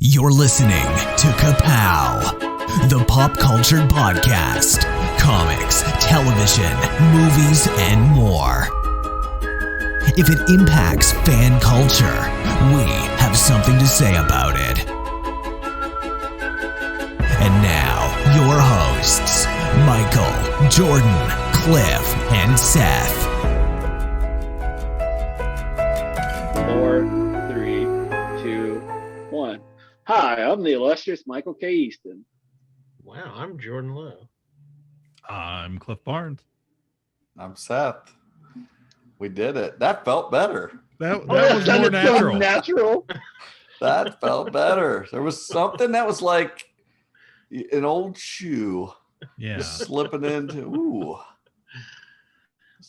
You're listening to Ka-Pow, the pop culture podcast, comics, television, movies, and more. If it impacts fan culture, we have something to say about it. And now, your hosts, Michael, Jordan, Cliff, and Seth. 4, 3, 2, 1. Hi, I'm the illustrious Michael K. Easton. Wow, I'm Jordan Lowe. I'm Cliff Barnes. I'm Seth. We did it. That felt better. That was more natural. So natural. That felt better. There was something that was like an old shoe Yeah. slipping into. Ooh.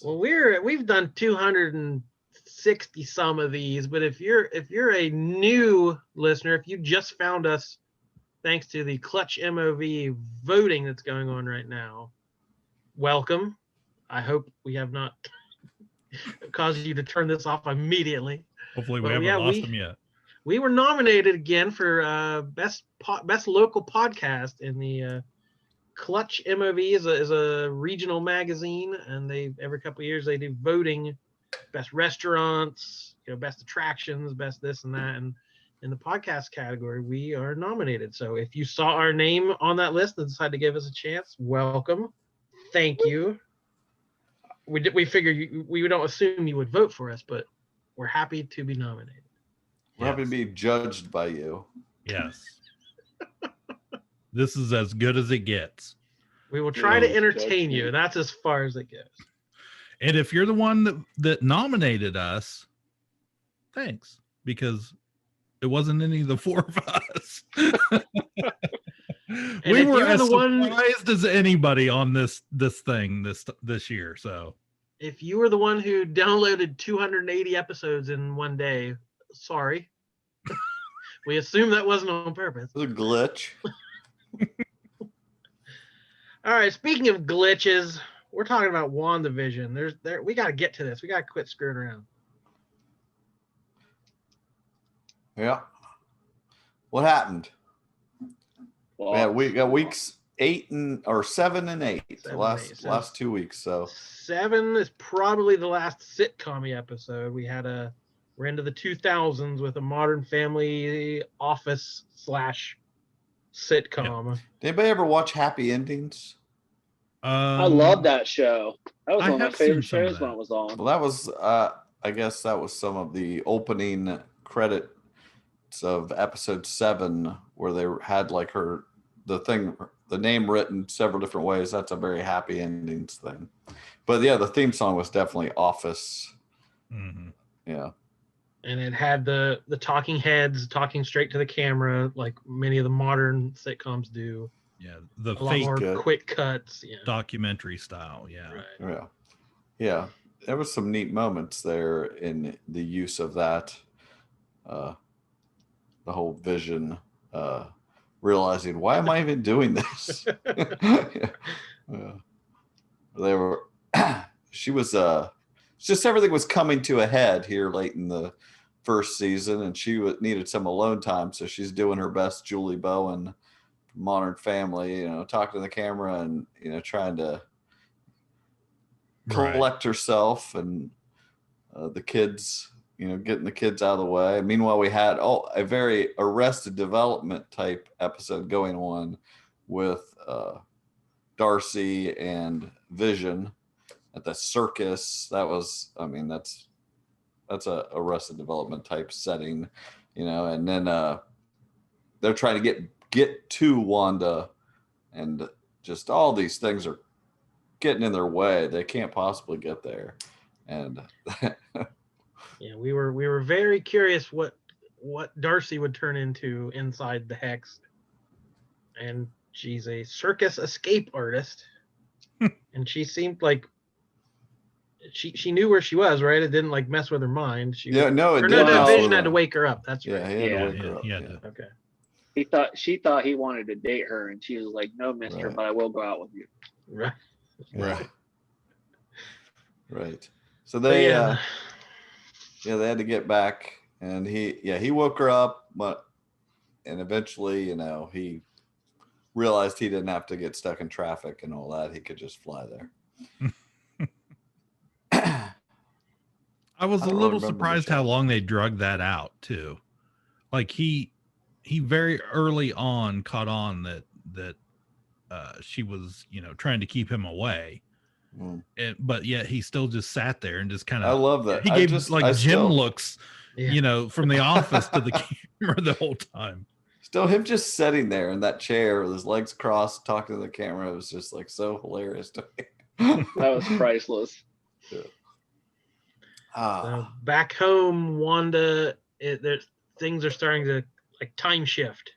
Well, we've done 260 some of these, but if you're a new listener, if you just found us thanks to the Clutch MOV voting that's going on right now, welcome. I hope we have not caused you to turn this off immediately. Hopefully we haven't lost them yet. We were nominated again for best local podcast in the Clutch MOV is a regional magazine, and they every couple of years they do voting, best restaurants, best attractions, best this and that, and in the podcast category we are nominated. So if you saw our name on that list and decided to give us a chance, welcome, thank you. We figure we don't assume you would vote for us, but we're happy to be nominated. We're happy to be judged by you. Yes. This is as good as it gets. We will try to entertain you, and that's as far as it goes. And if you're the one that nominated us, thanks, because it wasn't any of the four of us. We were as surprised as anybody on this thing this year. So if you were the one who downloaded 280 episodes in one day, sorry. We assume that wasn't on purpose. It was a glitch. All right, speaking of glitches, we're talking about Wandavision. We got to get to this. We got to quit screwing around. Yeah. What happened? Well, We got weeks 7 and 8. Last 2 weeks. So 7 is probably the last sitcom episode. We're into the 2000s with a Modern Family office / sitcom. Did anybody ever watch Happy Endings? I love that show. That was I one of my have seen favorite some of shows when it was on. Well, that was I guess that was some of the opening credits of episode 7 where they had like the name written several different ways. That's a very Happy Endings thing. But yeah, the theme song was definitely Office. Mm-hmm. Yeah. And it had the talking heads talking straight to the camera like many of the modern sitcoms do. Yeah, the a lot fake more quick cuts. Yeah. documentary style. Yeah. Right. Yeah. There was some neat moments there in the use of that. The whole vision, realizing, why am I even doing this? Yeah. They were, she was, just everything was coming to a head here late in the first season, and she needed some alone time. So she's doing her best Julie Bowen, Modern Family, talking to the camera and, trying to collect herself and the kids, getting the kids out of the way. Meanwhile, we had a very Arrested Development type episode going on with Darcy and Vision at the circus. That was, that's a Arrested Development type setting, and then they're trying to get to Wanda, and just all these things are getting in their way. They can't possibly get there. And yeah, we were very curious what Darcy would turn into inside the Hex. And she's a circus escape artist. And she seemed like she knew where she was, right? It didn't like mess with her mind. Vision had to wake her up. That's right. Yeah, he had to wake her up. Yeah. Okay. She thought he wanted to date her, and she was like, "No, mister, but I will go out with you." Right. So they they had to get back, and he woke her up, but and eventually, he realized he didn't have to get stuck in traffic and all that. He could just fly there. I was I a don't really little remember the surprised how show. long they drug that out too. Like he very early on caught on that she was, trying to keep him away. Mm. But yet he still just sat there and just kind I of, love that. he gave Jim looks, Yeah. from the office to the camera the whole time. Still, him just sitting there in that chair with his legs crossed, talking to the camera, was just like so hilarious to me. That was priceless. Yeah. So back home, Wanda, things are starting to like time shift,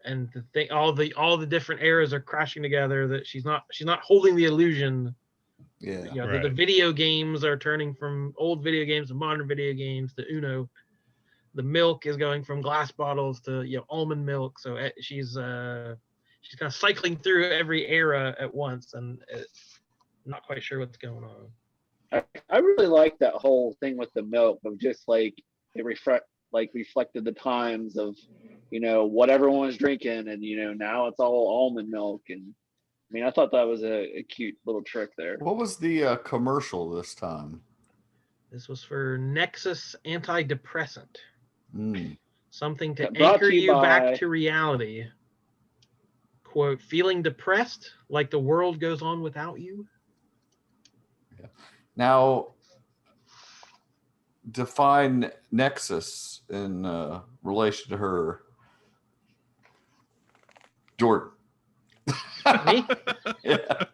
and all the different eras are crashing together. That she's not holding the illusion. Yeah. The Right. video games are turning from old video games to modern video games to Uno. The milk is going from glass bottles to almond milk. So she's kind of cycling through every era at once, and not quite sure what's going on. I really like that whole thing with the milk of just like it reflected the times of what everyone was drinking, and now it's all almond milk. And I mean, I thought that was a cute little trick there. What was the commercial this time? This was for Nexus antidepressant. Something to Brought anchor to you you back by- to reality. Quote, feeling depressed like the world goes on without you? Now, define Nexus in relation to her. Jordan. Me? Yeah.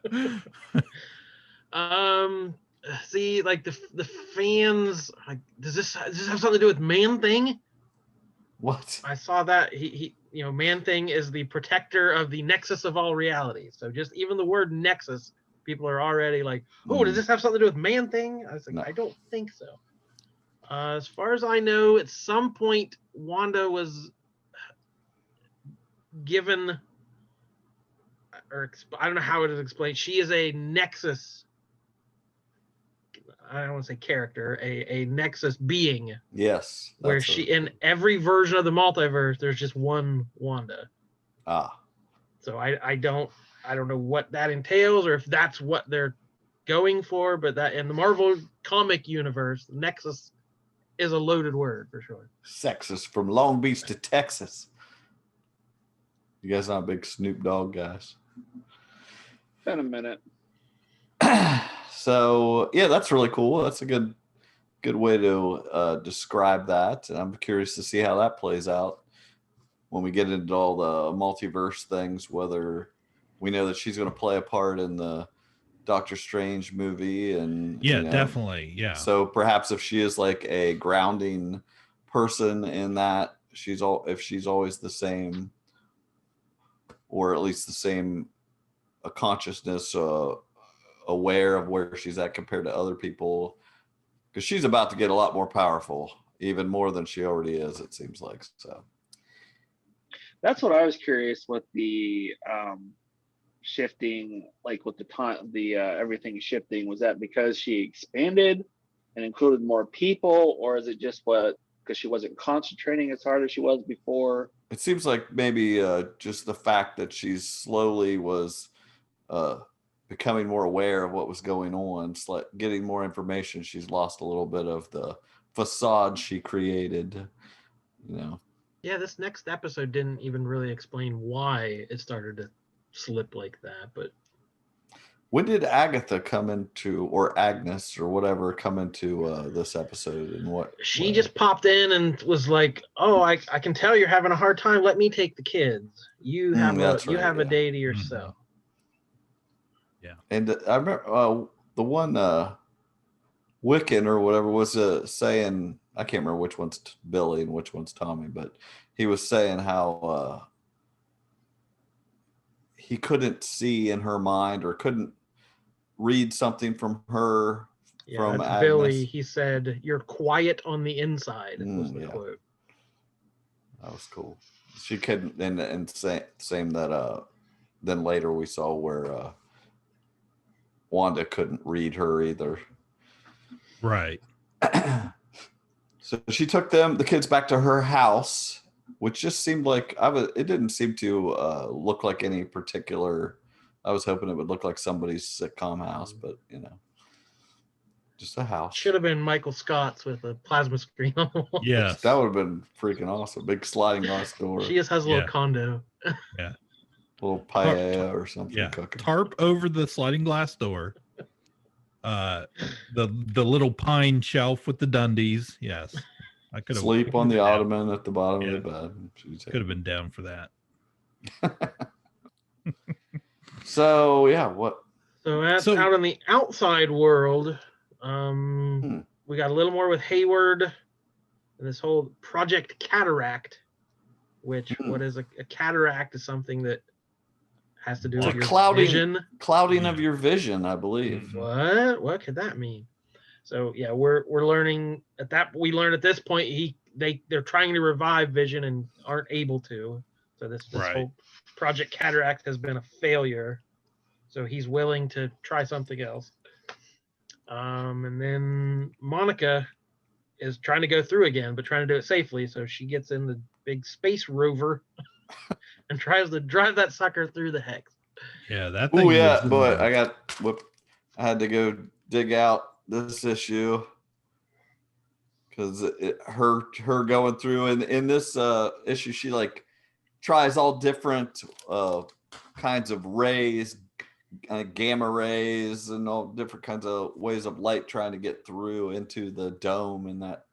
See, like the fans, like, does this have something to do with Man-Thing? What? I saw that he Man-Thing is the protector of the nexus of all reality. So just even the word nexus, people are already like, oh, does this have something to do with Man-Thing? I was like, No. I don't think so. As far as I know, at some point, Wanda was given, or I don't know how it is explained. She is a nexus. I don't want to say character, a nexus being. Yes. Where in every version of the multiverse, there's just one Wanda. So I don't know what that entails, or if that's what they're going for, but that in the Marvel comic universe, Nexus is a loaded word for sure. Sexist from Long Beach to Texas. You guys not big Snoop Dogg guys? Been a minute. So yeah, that's really cool. That's a good way to describe that. And I'm curious to see how that plays out when we get into all the multiverse things, whether we know that she's going to play a part in the Doctor Strange movie. And Definitely. Yeah. So perhaps if she is like a grounding person in that, if she's always the same, or at least the same consciousness, aware of where she's at compared to other people, because she's about to get a lot more powerful, even more than she already is, it seems like. So that's what I was curious with the shifting, like with the time, everything shifting. Was that because she expanded and included more people, or is it just because she wasn't concentrating as hard as she was before? It seems like maybe just the fact that she's slowly was becoming more aware of what was going on, getting more information. She's lost a little bit of the facade she created, Yeah, this next episode didn't even really explain why it started to slip like that. But when did Agatha come into, or Agnes or whatever, come into this episode, and what? She just popped in and was like, "Oh, I can tell you're having a hard time. Let me take the kids. You have a day to yourself." Yeah. And I remember the one Wiccan or whatever was saying, I can't remember which one's Billy and which one's Tommy, but he was saying how he couldn't see in her mind, or couldn't read something from her. Yeah, from that's Agnes. Billy. He said, "You're quiet on the inside." Was the quote. That was cool. She couldn't, and same that then later we saw where Wanda couldn't read her either. Right. So she took the kids back to her house, which just seemed like it didn't seem to look like any particular. I was hoping it would look like somebody's sitcom house, but just a house. Should have been Michael Scott's with a plasma screen on the wall. Yes. That would have been freaking awesome. Big sliding glass door. She just has a little condo. Yeah. A little paella or something cooking. Tarp over the sliding glass door. The little pine shelf with the Dundies. Yes. I could have sleep on the ottoman at the bottom of the bed. Could have been down for that. So what? So that's out in the outside world. We got a little more with Hayward and this whole Project Cataract, which what is a cataract is something that has to do with your vision. Clouding of your vision, I believe. What could that mean? So yeah, we're learning at that. We learned at this point they're trying to revive Vision and aren't able to. So this whole Project Cataract has been a failure. So he's willing to try something else. And then Monica is trying to go through again, but trying to do it safely. So she gets in the big space rover and tries to drive that sucker through the hex. Yeah, that thing. Oh yeah, boy, I had to go dig out this issue because her going through in this issue, she like tries all different kinds of rays, gamma rays, and all different kinds of ways of light trying to get through into the dome. In that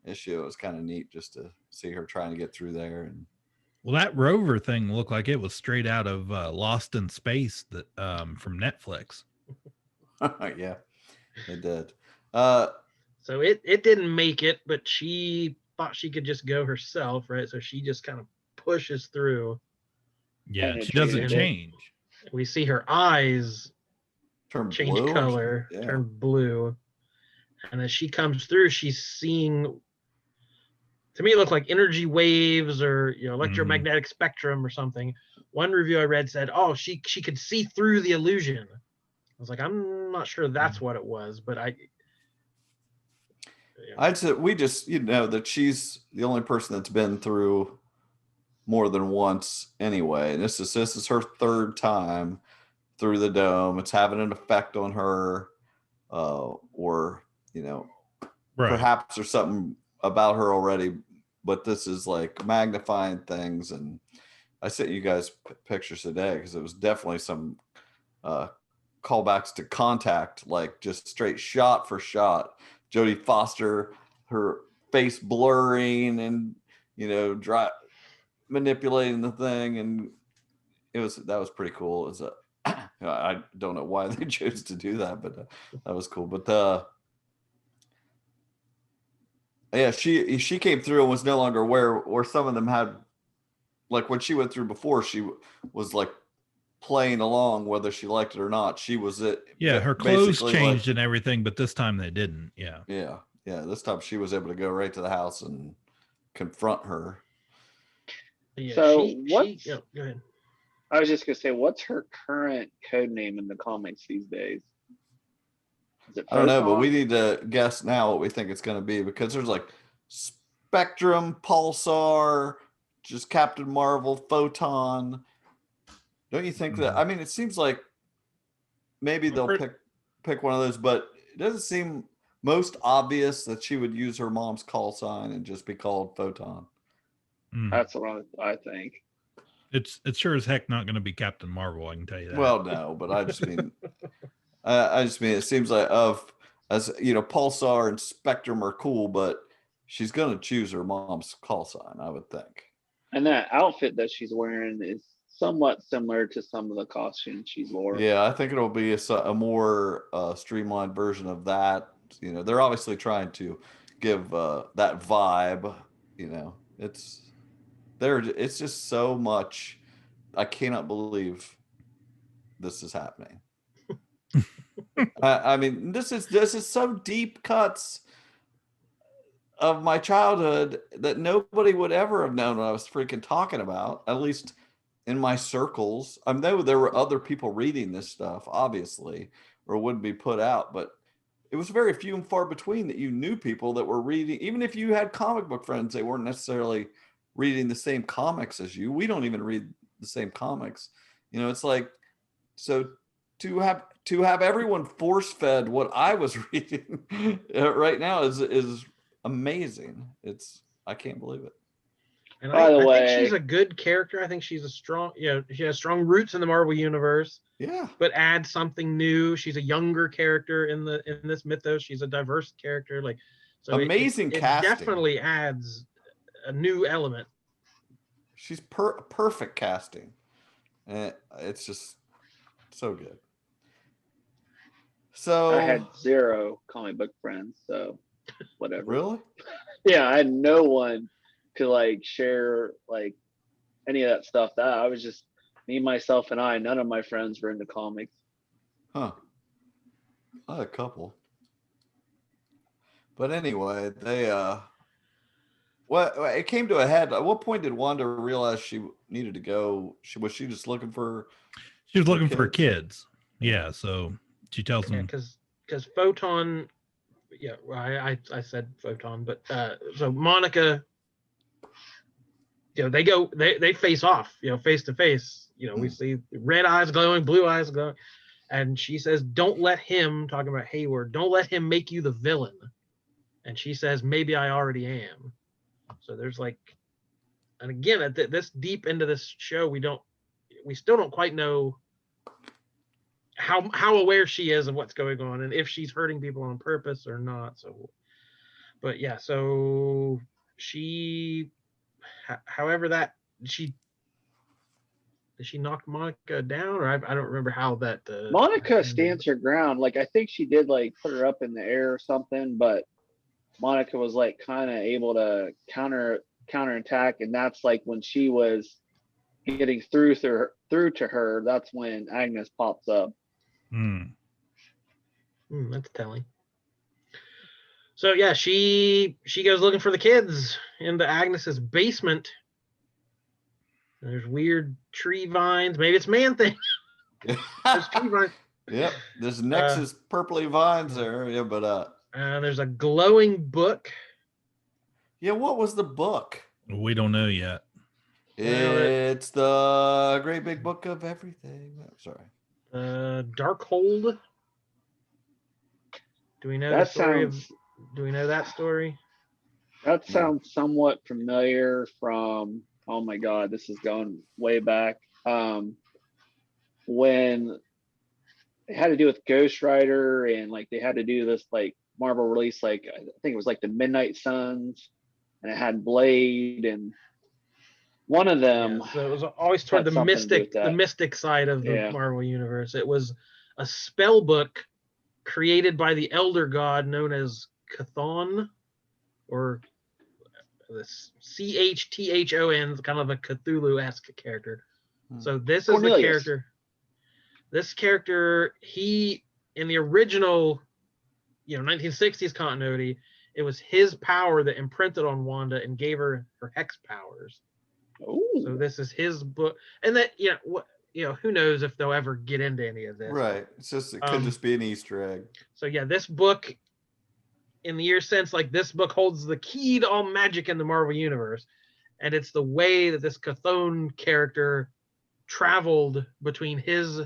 issue, it was kind of neat just to see her trying to get through there. And well, that rover thing looked like it was straight out of Lost in Space that from Netflix. Yeah, it did. So it didn't make it, but she thought she could just go herself, right? So she just kind of pushes through. Yeah, she doesn't change. We see her eyes change blue color, turn blue. And as she comes through, she's seeing, to me, it looked like energy waves or electromagnetic spectrum or something. One review I read said, "Oh, she could see through the illusion." I was like, I'm not sure that's what it was, but I'd say we just that she's the only person that's been through more than once anyway. And this is her third time through the dome. It's having an effect on her, or perhaps there's something about her already, but this is like magnifying things. And I sent you guys pictures today because it was definitely some callbacks to Contact, like just straight shot for shot. Jodie Foster, her face blurring and manipulating the thing, and that was pretty cool. It was I don't know why they chose to do that, but that was cool. But she came through and was no longer aware, or some of them had, like when she went through before, she was like playing along whether she liked it or not. She was it. Yeah, her clothes changed and everything, but this time they didn't. Yeah. This time she was able to go right to the house and confront her. Yeah, so go ahead. I was just gonna say, what's her current code name in the comics these days? Is it I don't know, but Photon? we need to guess now what we think it's going to be, because there's like Spectrum, Pulsar, just Captain Marvel, Photon. Don't you think that? I mean, it seems like maybe they'll pick one of those, but it doesn't seem most obvious that she would use her mom's call sign and just be called Photon. That's what I think. It's sure as heck not going to be Captain Marvel, I can tell you that. Well, no, but I just mean, it seems like Pulsar and Spectrum are cool, but she's going to choose her mom's call sign, I would think. And that outfit that she's wearing is somewhat similar to some of the costumes she's worn. Yeah, I think it'll be a more streamlined version of that. They're obviously trying to give that vibe. It's just so much. I cannot believe this is happening. I mean, this is so deep cuts of my childhood that nobody would ever have known what I was freaking talking about, at least in my circles. I know there were other people reading this stuff, obviously, or it wouldn't be put out, but it was very few and far between that you knew people that were reading. Even if you had comic book friends, they weren't necessarily reading the same comics as you. We don't even read the same comics. You know, it's like, so to have everyone force fed what I was reading right now is amazing. I can't believe it. And By the I way, think she's a good character. I think she's a strong, she has strong roots in the Marvel universe. Yeah. But add something new. She's a younger character in this mythos. She's a diverse character. Like, so amazing it casting. definitely adds a new element. She's perfect casting. And it's just so good. So I had 0 comic book friends, so whatever. Really? Yeah, I had no one to like share like any of that stuff. That I was just me, myself, and I. None of my friends were into comics. Huh. I had a couple. But anyway, it came to a head. At what point did Wanda realize she needed to go? Was she just looking for? She was looking for her kids. Yeah, so she tells Yeah, them because Photon. Yeah, I said Photon, but so Monica. They face off. Face to face. We see red eyes glowing, blue eyes glowing, and she says, "Don't let him," talking about Hayward. "Don't let him make you the villain." And she says, "Maybe I already am." So there's like, and again, at this deep into this show, we still don't quite know how aware she is of what's going on and if she's hurting people on purpose or not. So, but yeah, so she, however that did she knock Monica down, or I don't remember how that. Monica stands her ground. Like I think she did like put her up in the air or something, but Monica was like kind of able to counterattack, and that's like when she was getting through to her. That's when Agnes pops up. That's telling. So yeah, she goes looking for the kids into Agnes's basement. There's weird tree vines. Maybe it's Man Thing. There's tree vines. Yep. There's Nexus purpley vines there. Yeah, but there's a glowing book. Yeah, what was the book? We don't know yet. It's the Great Big Book of Everything. Sorry. Darkhold. Do we know do we know that story? That sounds somewhat familiar from, oh my God, this is going way back. When it had to do with Ghost Rider, and like they had to do this like Marvel release, like I think it was like the Midnight Suns, and it had Blade, and one of them. So it was always toward the mystic side of the Marvel universe. It was a spell book created by the elder god known as Chthon, or the Chthon, kind of a Cthulhu-esque character. So this is the character. This character, he in the original, 1960s continuity, it was his power that imprinted on Wanda and gave her hex powers. Ooh. So this is his book, and that who knows if they'll ever get into any of this. Right. It could just be an Easter egg. So yeah, this book, in the years since, like this book holds the key to all magic in the Marvel universe, and it's the way that this Chthon character traveled between his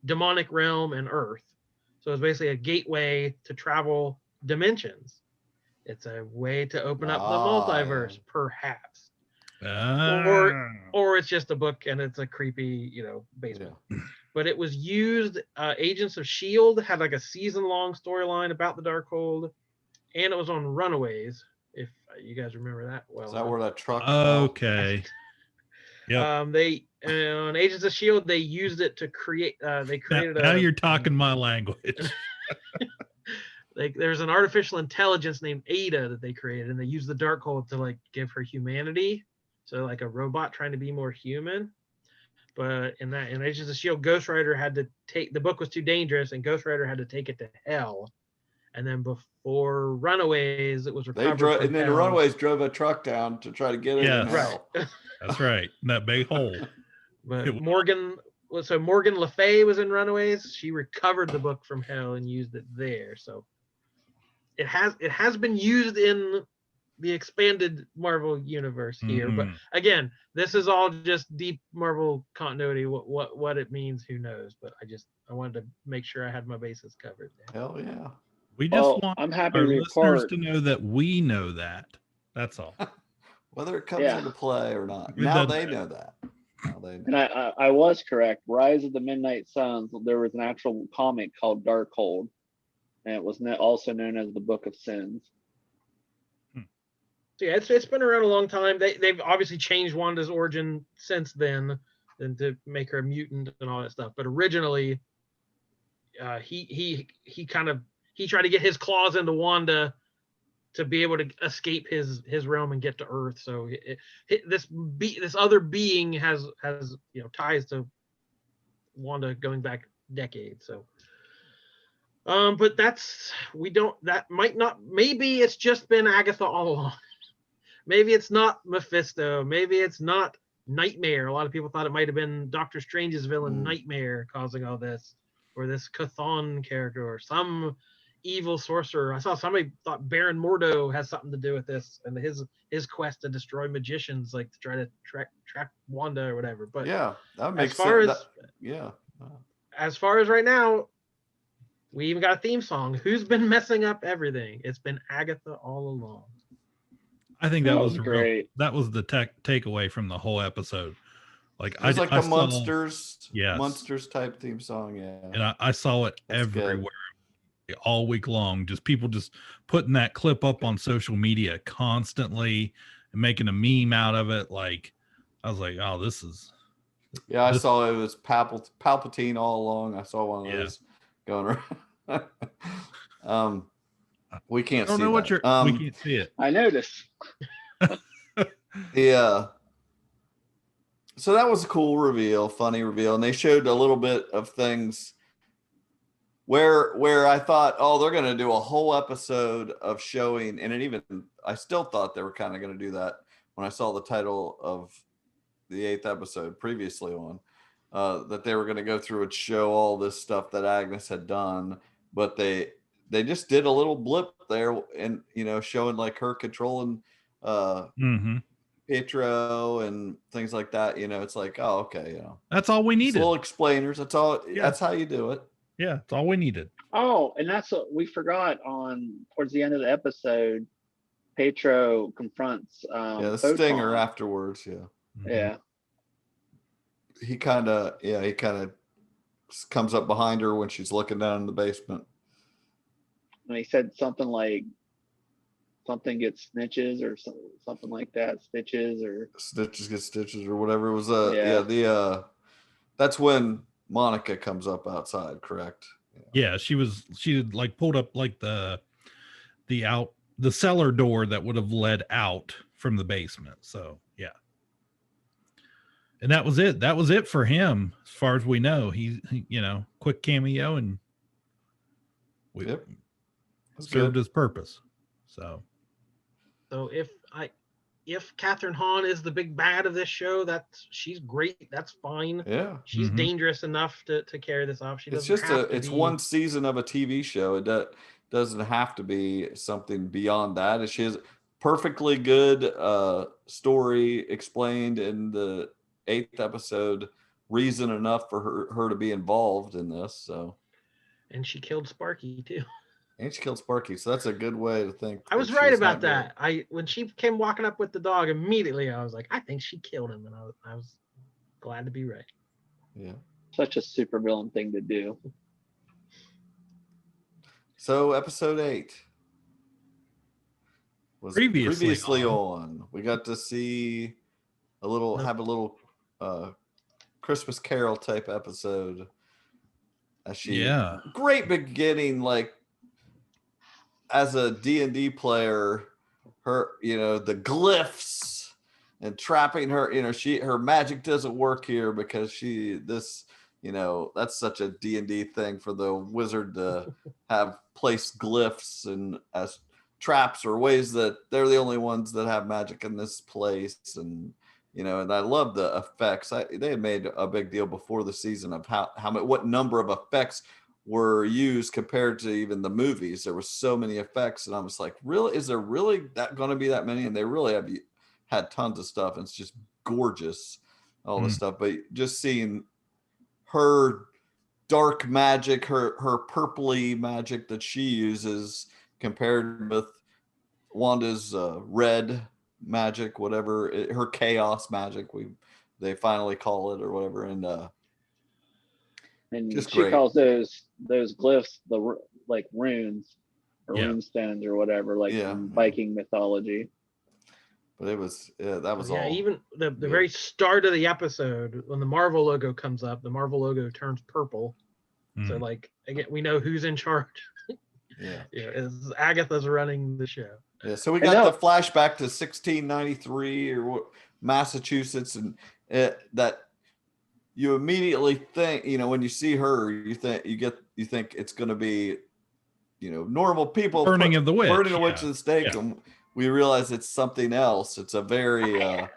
demonic realm and Earth. So it's basically a gateway to travel dimensions. It's a way to open up the multiverse, perhaps. Or it's just a book and it's a creepy, basement. Yeah. But it was used. Agents of S.H.I.E.L.D. had like a season-long storyline about the Darkhold, and it was on Runaways. If you guys remember that well. Is that where that truck? Okay. Yeah. They on Agents of S.H.I.E.L.D. they used it to create. They created. Now you're talking my language. There's an artificial intelligence named Ada that they created, and they used the Darkhold to like give her humanity. So like a robot trying to be more human. But in Agents of S.H.I.E.L.D., Ghost Rider had to take, the book was too dangerous, and Ghost Rider had to take it to hell. And then before Runaways, it was recovered. And then the Runaways drove a truck down to try to get it in hell. Right. That's right. That big hole. But Morgan Le Fay was in Runaways. She recovered the book from hell and used it there. So it has been used in the expanded Marvel universe here. But Mhm. again, this is all just deep Marvel continuity. What it means, who knows? But I wanted to make sure I had my bases covered there. Hell yeah. We just Well, want I'm happy our to listeners report. to know that we know that. That's all. Whether it comes Yeah. into play or not. It Now doesn't they matter. know that. Now they know. And I was correct. Rise of the Midnight Suns. There was an actual comic called Darkhold, and it was also known as the Book of Sins. So yeah, it's been around a long time. They've obviously changed Wanda's origin since then, and to make her a mutant and all that stuff. But originally, he kind of he tried to get his claws into Wanda to be able to escape his realm and get to Earth. So this other being has ties to Wanda going back decades. So but that might not, maybe it's just been Agatha all along. Maybe it's not Mephisto, maybe it's not Nightmare. A lot of people thought it might have been Doctor Strange's villain Nightmare causing all this, or this Chthon character, or some evil sorcerer. I saw somebody thought Baron Mordo has something to do with this and his quest to destroy magicians, like to try to track Wanda or whatever. But yeah, that makes as far sense. as as far as right now, we even got a theme song. Who's been messing up everything? It's been Agatha all along. I think that was great. That was the takeaway from the whole episode. Like It was like I the saw, Monsters type theme song, yeah. And I saw it That's everywhere all week long. Just people just putting that clip up on social media constantly and making a meme out of it. Like I was like, oh, this is. Yeah, I saw it was Palpatine all along. I saw one of those going around. We can't see that. We can't see it. I noticed. Yeah. So that was a cool reveal, funny reveal, and they showed a little bit of things where I thought, oh, they're going to do a whole episode of showing, and I still thought they were kind of going to do that when I saw the title of the 8th episode previously on, that they were going to go through and show all this stuff that Agnes had done, but they just did a little blip there, and showing like her controlling Pietro and things like that. It's like, oh, okay, that's all we needed. Little explainers. That's all. Yeah. That's how you do it. Yeah, it's all we needed. Oh, and that's what we forgot towards the end of the episode. Pietro confronts the Photon. Stinger afterwards. Yeah. Mm-hmm. Yeah. He kind of comes up behind her when she's looking down in the basement. And he said something like, something gets snitches or something like that. Stitches get stitches or whatever. It was that's when Monica comes up outside, correct? Yeah, she like pulled up like the cellar door that would have led out from the basement. So yeah. And that was it. That was it for him, as far as we know. He quick cameo, and served his purpose. So if Catherine Hahn is the big bad of this show, she's great. That's fine. Yeah, she's dangerous enough to carry this off. It's one season of a TV show. It doesn't have to be something beyond that. She has perfectly good story explained in the 8th episode, reason enough for her to be involved in this. So, and she killed Sparky too. And she killed Sparky, so that's a good way to think. I was right about that. When she came walking up with the dog, immediately I was like, I think she killed him, and I was glad to be right. Yeah, such a super villain thing to do. So episode 8 was previously on. We got to see have a little Christmas Carol type episode. Great beginning, like as a D&D player, her, the glyphs and trapping her, her magic doesn't work here because that's such a D&D thing for the wizard to have placed glyphs and as traps or ways that they're the only ones that have magic in this place. And, and I love the effects. They had made a big deal before the season of what number of effects were used compared to even the movies. There were so many effects, and I was like, really, is there really that going to be that many? And they really have had tons of stuff, and it's just gorgeous, all this stuff. But just seeing her dark magic, her purpley magic that she uses compared with Wanda's red magic, whatever, her chaos magic, they finally call it, or whatever, and just she great. calls those glyphs like runes or rune stones or whatever, like from Viking mythology. But it was that was all. Yeah, even the very start of the episode, when the Marvel logo comes up, the Marvel logo turns purple. So like, again, we know who's in charge. Agatha's running the show. Yeah, so we got the flashback to 1693 or Massachusetts, and that you immediately think, when you see her, you think it's going to be, normal people burning of the witch, burning the witch at the stake, and we realize it's something else. It's a very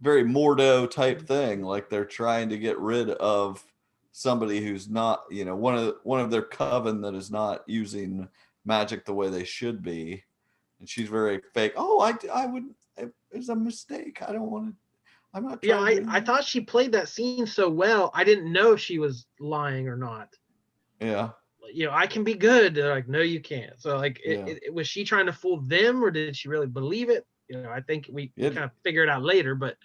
very Mordo type thing, like they're trying to get rid of somebody who's not, one of their coven that is not using magic the way they should be. And she's very fake. Oh, I would, it's a mistake. I don't want to, I'm not trying. I thought she played that scene so well. I didn't know if she was lying or not. Yeah. I can be good. They're like, no, you can't. So like, was she trying to fool them, or did she really believe it? I think we kind of figure it out later, but.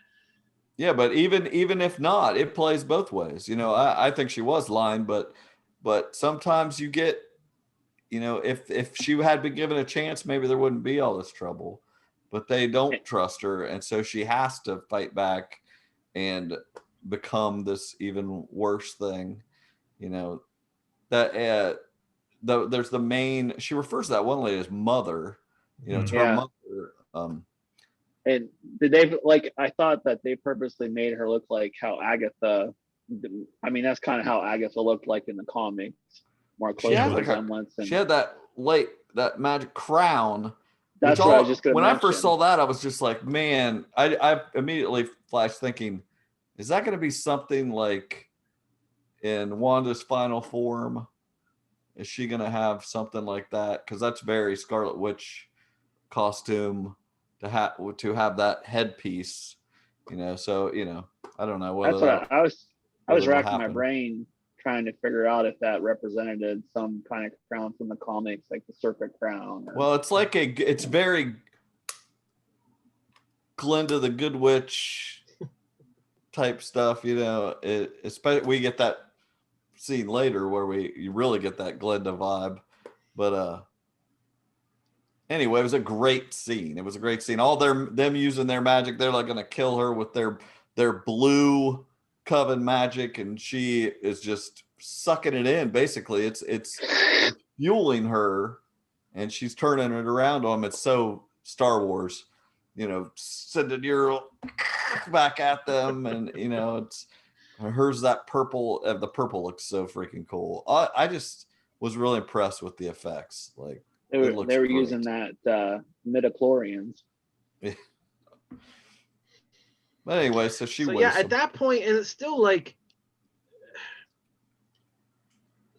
Yeah, but even if not, it plays both ways. I think she was lying, but sometimes you get, if she had been given a chance, maybe there wouldn't be all this trouble. But they don't trust her, and so she has to fight back and become this even worse thing. That there's the main. She refers to that one lady as mother. It's her mother. And did they I thought that they purposely made her look like how Agatha. I mean, that's kind of how Agatha looked like in the comics, more close to resemblance. She had that magic crown. That's what I was just going to When mention. I first saw that, I was just like, man, I immediately flashed thinking, is that going to be something like in Wanda's final form? Is she going to have something like that? Because that's very Scarlet Witch costume to have that headpiece, So I don't know whether that's what I was racking my brain trying to figure out if that represented some kind of crown from the comics, like the Serpent Crown. Well, it's very Glinda the Good Witch type stuff, especially we get that scene later where you really get that Glinda vibe. But anyway, it was a great scene. All them using their magic, they're like going to kill her with their blue coven magic, and she is just sucking it in. Basically, it's fueling her, and she's turning it around on them. It's so Star Wars, sending your back at them, and it's hers. That purple, the purple looks so freaking cool. I just was really impressed with the effects. Like they were using that midichlorians. But anyway, so at that point, and it's still like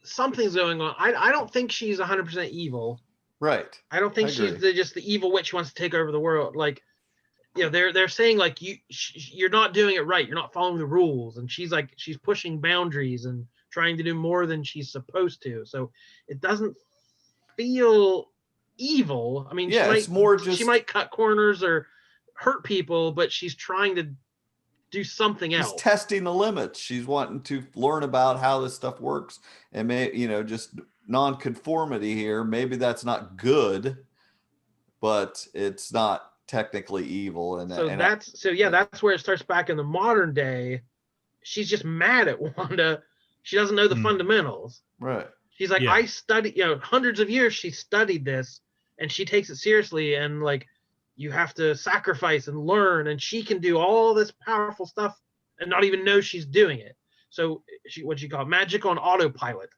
something's going on. I don't think she's 100% evil. Right. I don't think she's just the evil witch who wants to take over the world. Like, they're saying like you're not doing it right. You're not following the rules, and she's pushing boundaries and trying to do more than she's supposed to. So it doesn't feel evil. I mean, it's more just she might cut corners or hurt people, but she's trying to do something else. She's testing the limits. She's wanting to learn about how this stuff works, and just non-conformity here. Maybe that's not good, but it's not technically evil. And that's where it starts back in the modern day. She's just mad at Wanda. She doesn't know the fundamentals. Right. She's like, I studied, hundreds of years she studied this, and she takes it seriously, and like, you have to sacrifice and learn, and she can do all this powerful stuff and not even know she's doing it. So what she call magic on autopilot.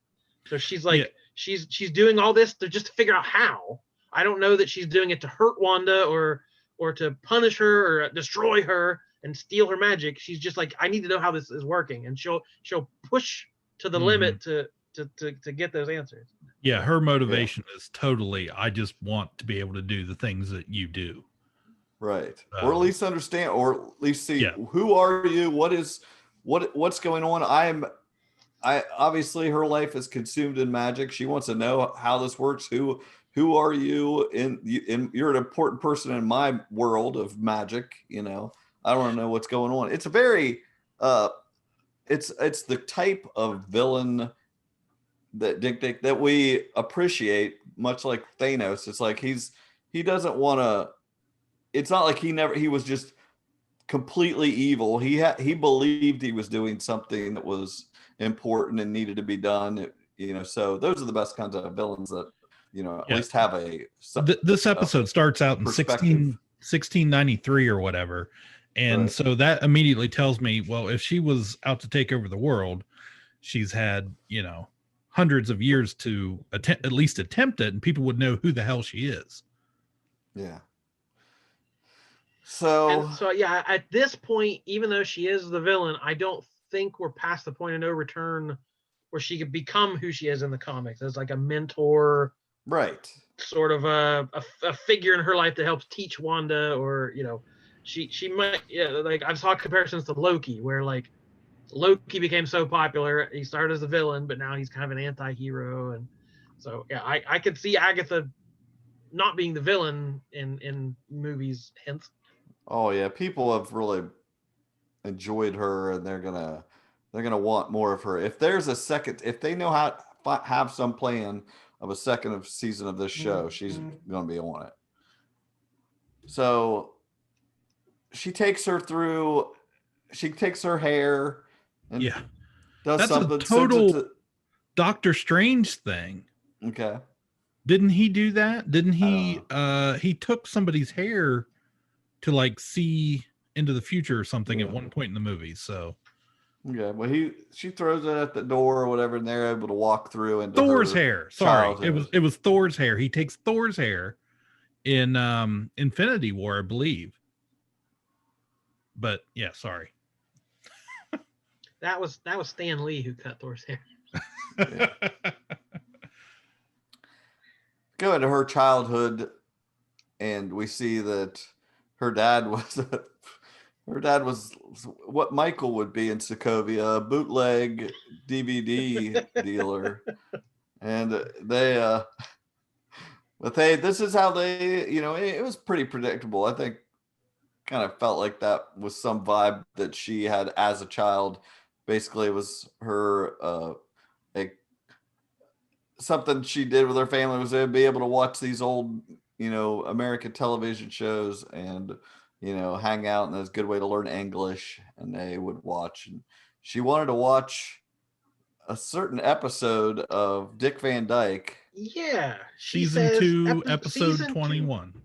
So she's like, she's doing all this to just figure out how. I don't know that she's doing it to hurt Wanda or to punish her or destroy her and steal her magic. She's just like, I need to know how this is working, and she'll push to the limit to to get those answers. Yeah, her motivation is totally, I just want to be able to do the things that you do. Right. Or at least understand, or at least see, Yeah. who are you? What's going on? I obviously her life is consumed in magic. She wants to know how this works. Who are you? You're an important person in my world of magic. I want to know what's going on. It's a very it's the type of villain that we appreciate, much like Thanos. It's like he doesn't want to. It's not like he was just completely evil. He believed he was doing something that was important and needed to be done. So those are the best kinds of villains that at least have this episode starts out in 1693 or whatever, and so that immediately tells me, well, if she was out to take over the world, she's had hundreds of years to at least attempt it, and people would know who the hell she is. Yeah. So yeah, at this point, even though she is the villain, I don't think we're past the point of no return where she could become who she is in the comics as like a mentor, right? Sort of a figure in her life that helps teach Wanda, or she might, like I've saw comparisons to Loki, where like Loki became so popular, he started as a villain, but now he's kind of an anti-hero, and so yeah, I could see Agatha not being the villain in movies, hence. Oh yeah, people have really enjoyed her, and they're gonna want more of her. If there's a second, if they know how to have some plan of a second season of this show, she's gonna be on it. So she takes her hair and does that's something. a total Doctor Strange thing. Okay. Didn't he do that? Didn't he? He took somebody's hair to like see into the future or something at one point in the movie. So okay, well she throws it at the door or whatever, and they're able to walk through into Thor's her hair. Sorry, childhood. it was Thor's hair. He takes Thor's hair in Infinity War, I believe. But yeah, sorry. That was Stan Lee who cut Thor's hair. Go into her childhood, and we see that her dad was what Michael would be in Sokovia, a bootleg DVD dealer, and this is how they, it was pretty predictable. I think kind of felt like that was some vibe that she had as a child. Basically, it was her something she did with her family was to be able to watch these old, American television shows and, hang out, and that's a good way to learn English. And they would watch, and she wanted to watch a certain episode of Dick Van Dyke. Yeah. Season 2, episode 21. 2.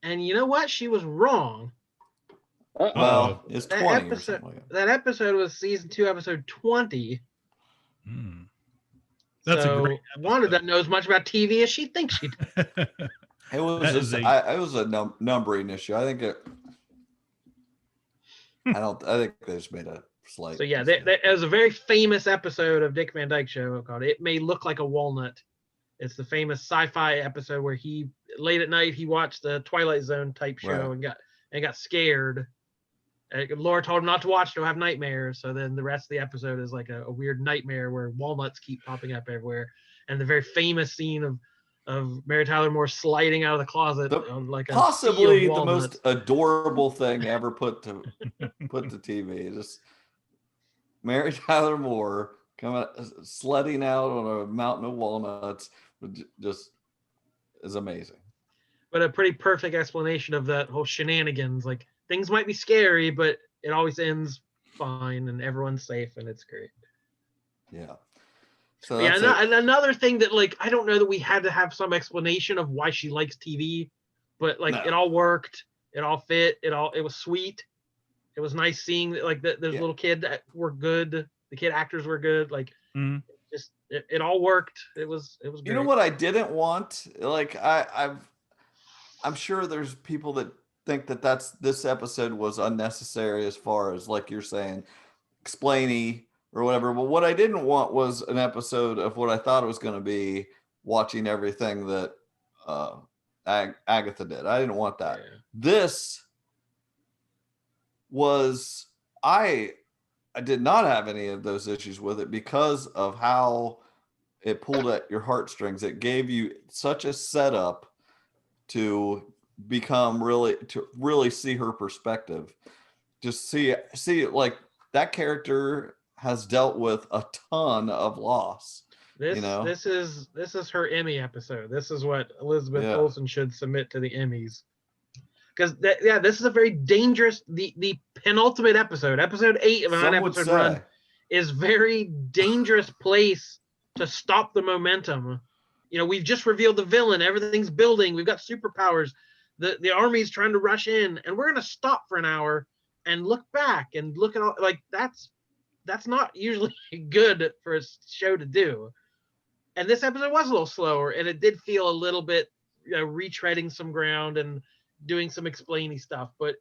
And you know what? She was wrong. Well, it's 20 episode, or something like that. That episode was season 2, episode 20. That's a great episode. Wanda doesn't know as much about TV as she thinks she does. It was a numbering issue. I think I think they just made a slight. So yeah, it was a very famous episode of Dick Van Dyke Show called "It May Look Like a Walnut." It's the famous sci-fi episode where he late at night he watched the Twilight Zone type show and got scared. Laura told him not to watch, don't have nightmares. So then the rest of the episode is like a weird nightmare where walnuts keep popping up everywhere, and the very famous scene of Mary Tyler Moore sliding out of the closet on like possibly the most adorable thing ever put to TV. Just Mary Tyler Moore coming sledding out on a mountain of walnuts just is amazing. But a pretty perfect explanation of that whole shenanigans. Like things might be scary, but it always ends fine and everyone's safe and it's great. Yeah. So yeah, and another thing that like I don't know that we had to have some explanation of why she likes TV, but like it all worked, it all fit, it was sweet. It was nice seeing that like those little kids that were good, the kid actors were good, like just it all worked. It was great. You know what I didn't want? Like I'm sure there's people that think that this episode was unnecessary as far as like you're saying, explainy or whatever. But what I didn't want was an episode of what I thought it was going to be, watching everything that Agatha did. I didn't want that. Yeah. This was, I did not have any of those issues with it because of how it pulled at your heartstrings. It gave you such a setup to really see her perspective. Just see like that character has dealt with a ton of loss. This is her Emmy episode. This is what Elizabeth Olsen should submit to the Emmys. Because this is a very dangerous, the penultimate episode 8 of a 9-episode run is very dangerous place to stop the momentum. We've just revealed the villain, everything's building, we've got superpowers, the army's trying to rush in, and we're gonna stop for an hour and look back and look at all, like, that's not usually good for a show to do. And this episode was a little slower, and it did feel a little bit retreading some ground and doing some explainy stuff, but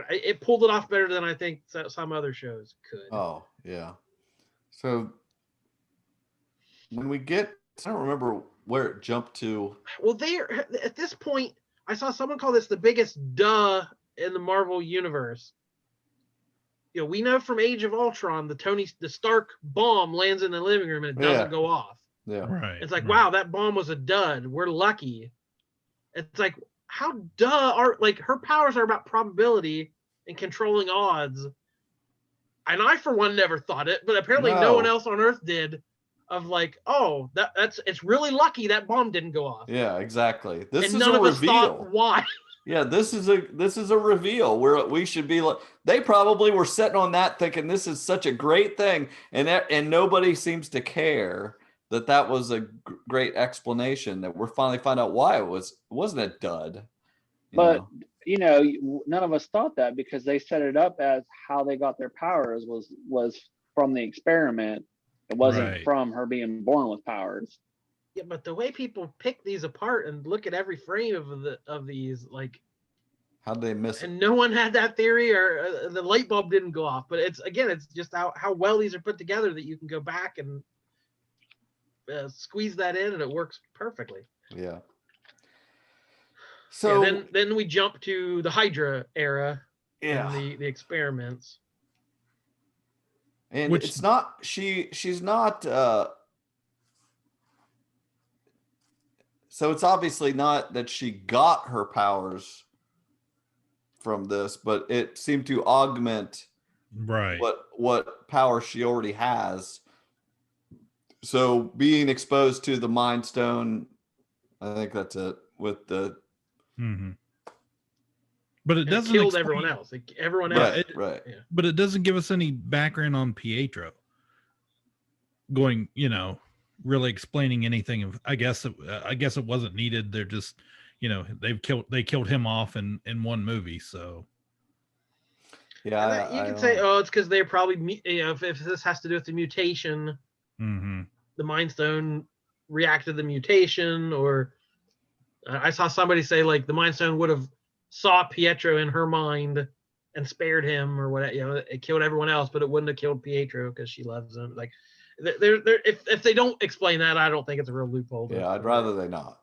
it pulled it off better than I think some other shows could. Oh yeah. So when we get, I don't remember where it jumped to. Well, at this point, I saw someone call this the biggest duh in the Marvel universe. We know from Age of Ultron, the Stark bomb lands in the living room and it doesn't go off. Yeah. Right. It's like, wow, that bomb was a dud. We're lucky. It's like, how her powers are about probability and controlling odds. And I, for one, never thought it, but apparently no one else on Earth did. Of like, oh, it's really lucky that bomb didn't go off. Yeah, exactly. This and is none a of us reveal. thought why. Yeah, this is a reveal where we should be like, they probably were sitting on that thinking this is such a great thing, and nobody seems to care that was a great explanation that we're finally find out why it wasn't a dud. But none of us thought that because they set it up as how they got their powers was from the experiment. It wasn't from her being born with powers. Yeah, but the way people pick these apart and look at every frame of these, like, how'd they miss it? And no one had that theory, or the light bulb didn't go off. But it's just how well these are put together that you can go back and squeeze that in, and it works perfectly. Yeah. So then we jump to the Hydra era. Yeah. And the experiments. And it's not she's not so it's obviously not that she got her powers from this, but it seemed to augment what power she already has. So being exposed to the Mind Stone, I think that's it with the But it doesn't killed everyone else. Everyone else. Right. Yeah. But it doesn't give us any background on Pietro. Going, really explaining anything. I guess it wasn't needed. They're just, they killed him off in one movie. So. Yeah. You can say, it's because they're probably, if this has to do with the mutation, the Mind Stone reacted to the mutation, or I saw somebody say like the Mind Stone would have saw Pietro in her mind and spared him, or whatever. It killed everyone else, but it wouldn't have killed Pietro because she loves him. Like, if they don't explain that, I don't think it's a real loophole. Yeah, I'd rather they not.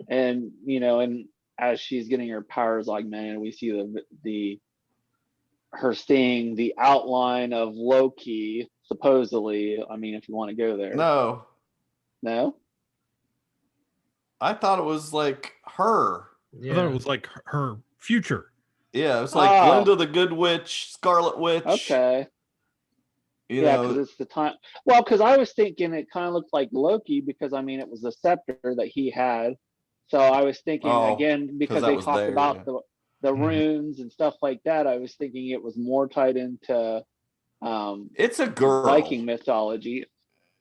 And and as she's getting her powers augmented, we see her seeing the outline of Loki, supposedly. I mean, if you want to go there. No. I thought it was like her. Yeah. I thought it was like her future. Yeah, it was like Glinda the Good Witch, Scarlet Witch. Okay. Because it's the time. Well, because I was thinking it kind of looked like Loki because it was the scepter that he had. So I was thinking again because they talked about the runes and stuff like that. I was thinking it was more tied into it's a girl Viking mythology.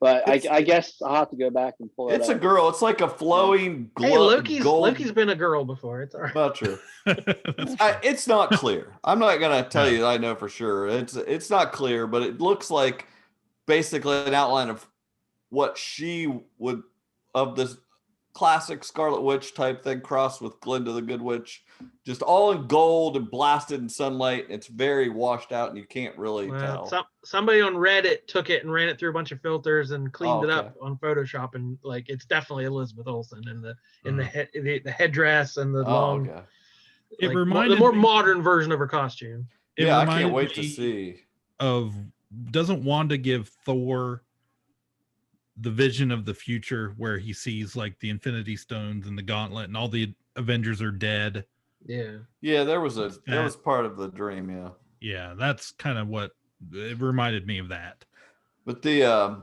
But I guess I'll have to go back and pull it. It's a girl. It's like a flowing gold. Loki's been a girl before. It's all right. Not true. It's not clear. I'm not gonna tell you I know for sure. It's not clear, but it looks like basically an outline of what she would of this classic Scarlet Witch type thing crossed with Glinda the Good Witch, just all in gold and blasted in sunlight. It's very washed out, and you can't really tell. Somebody on Reddit took it and ran it through a bunch of filters and cleaned it okay. up on Photoshop, and like it's definitely Elizabeth Olsen in the headdress and the long. Okay. It like, reminded the more me, modern version of her costume. Yeah, I can't wait to see. Doesn't Wanda give Thor the vision of the future where he sees like the Infinity Stones and the Gauntlet and all the Avengers are dead? Yeah, there was part of the dream. Yeah, that's kind of what it reminded me of. That but that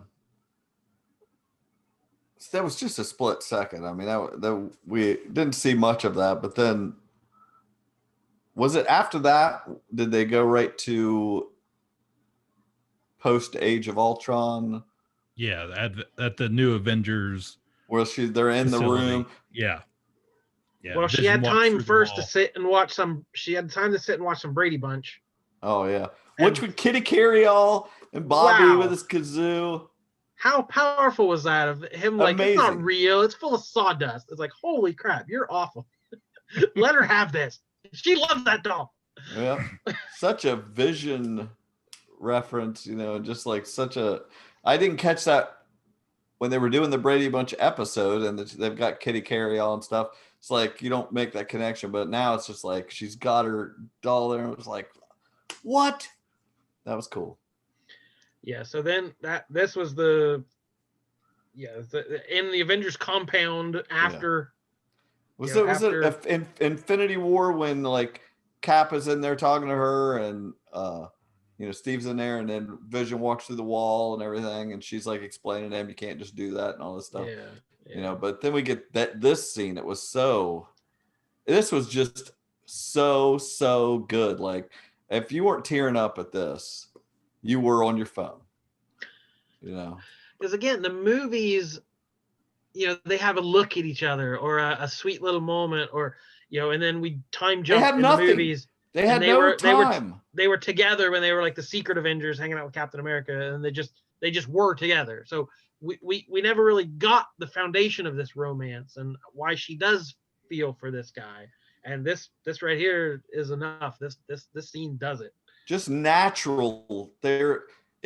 was just a split second. I mean, that we didn't see much of that, but then was it after that did they go right to post Age of Ultron? Yeah, at the new Avengers where they're in facility. The room. Yeah. Well, she had time first to sit and watch some. She had time to sit and watch some Brady Bunch. Oh yeah, which with Kitty Carryall and Bobby with his kazoo. How powerful was that of him? Like, amazing. It's not real. It's full of sawdust. It's like, holy crap, you're awful. Let her have this. She loves that doll. Yeah, such a Vision reference, just like such a. I didn't catch that when they were doing the Brady Bunch episode, and they've got Kitty Carryall and stuff. It's like you don't make that connection, but now it's just like she's got her doll there, and it was like, what? That was cool. Yeah. So then this was in the Avengers compound after. Was it Infinity War when like Cap is in there talking to her and Steve's in there and then Vision walks through the wall and everything and she's like explaining to him you can't just do that and all this stuff. Yeah. But then we get this scene. This was just so good. Like if you weren't tearing up at this, you were on your phone. Because again, the movies, they have a look at each other or a sweet little moment or and then we time jump in the movies. They had no time. They were together when they were like the Secret Avengers hanging out with Captain America, and they just were together. So we never really got the foundation of this romance and why she does feel for this guy. And this right here is enough. This scene does it. Just natural. I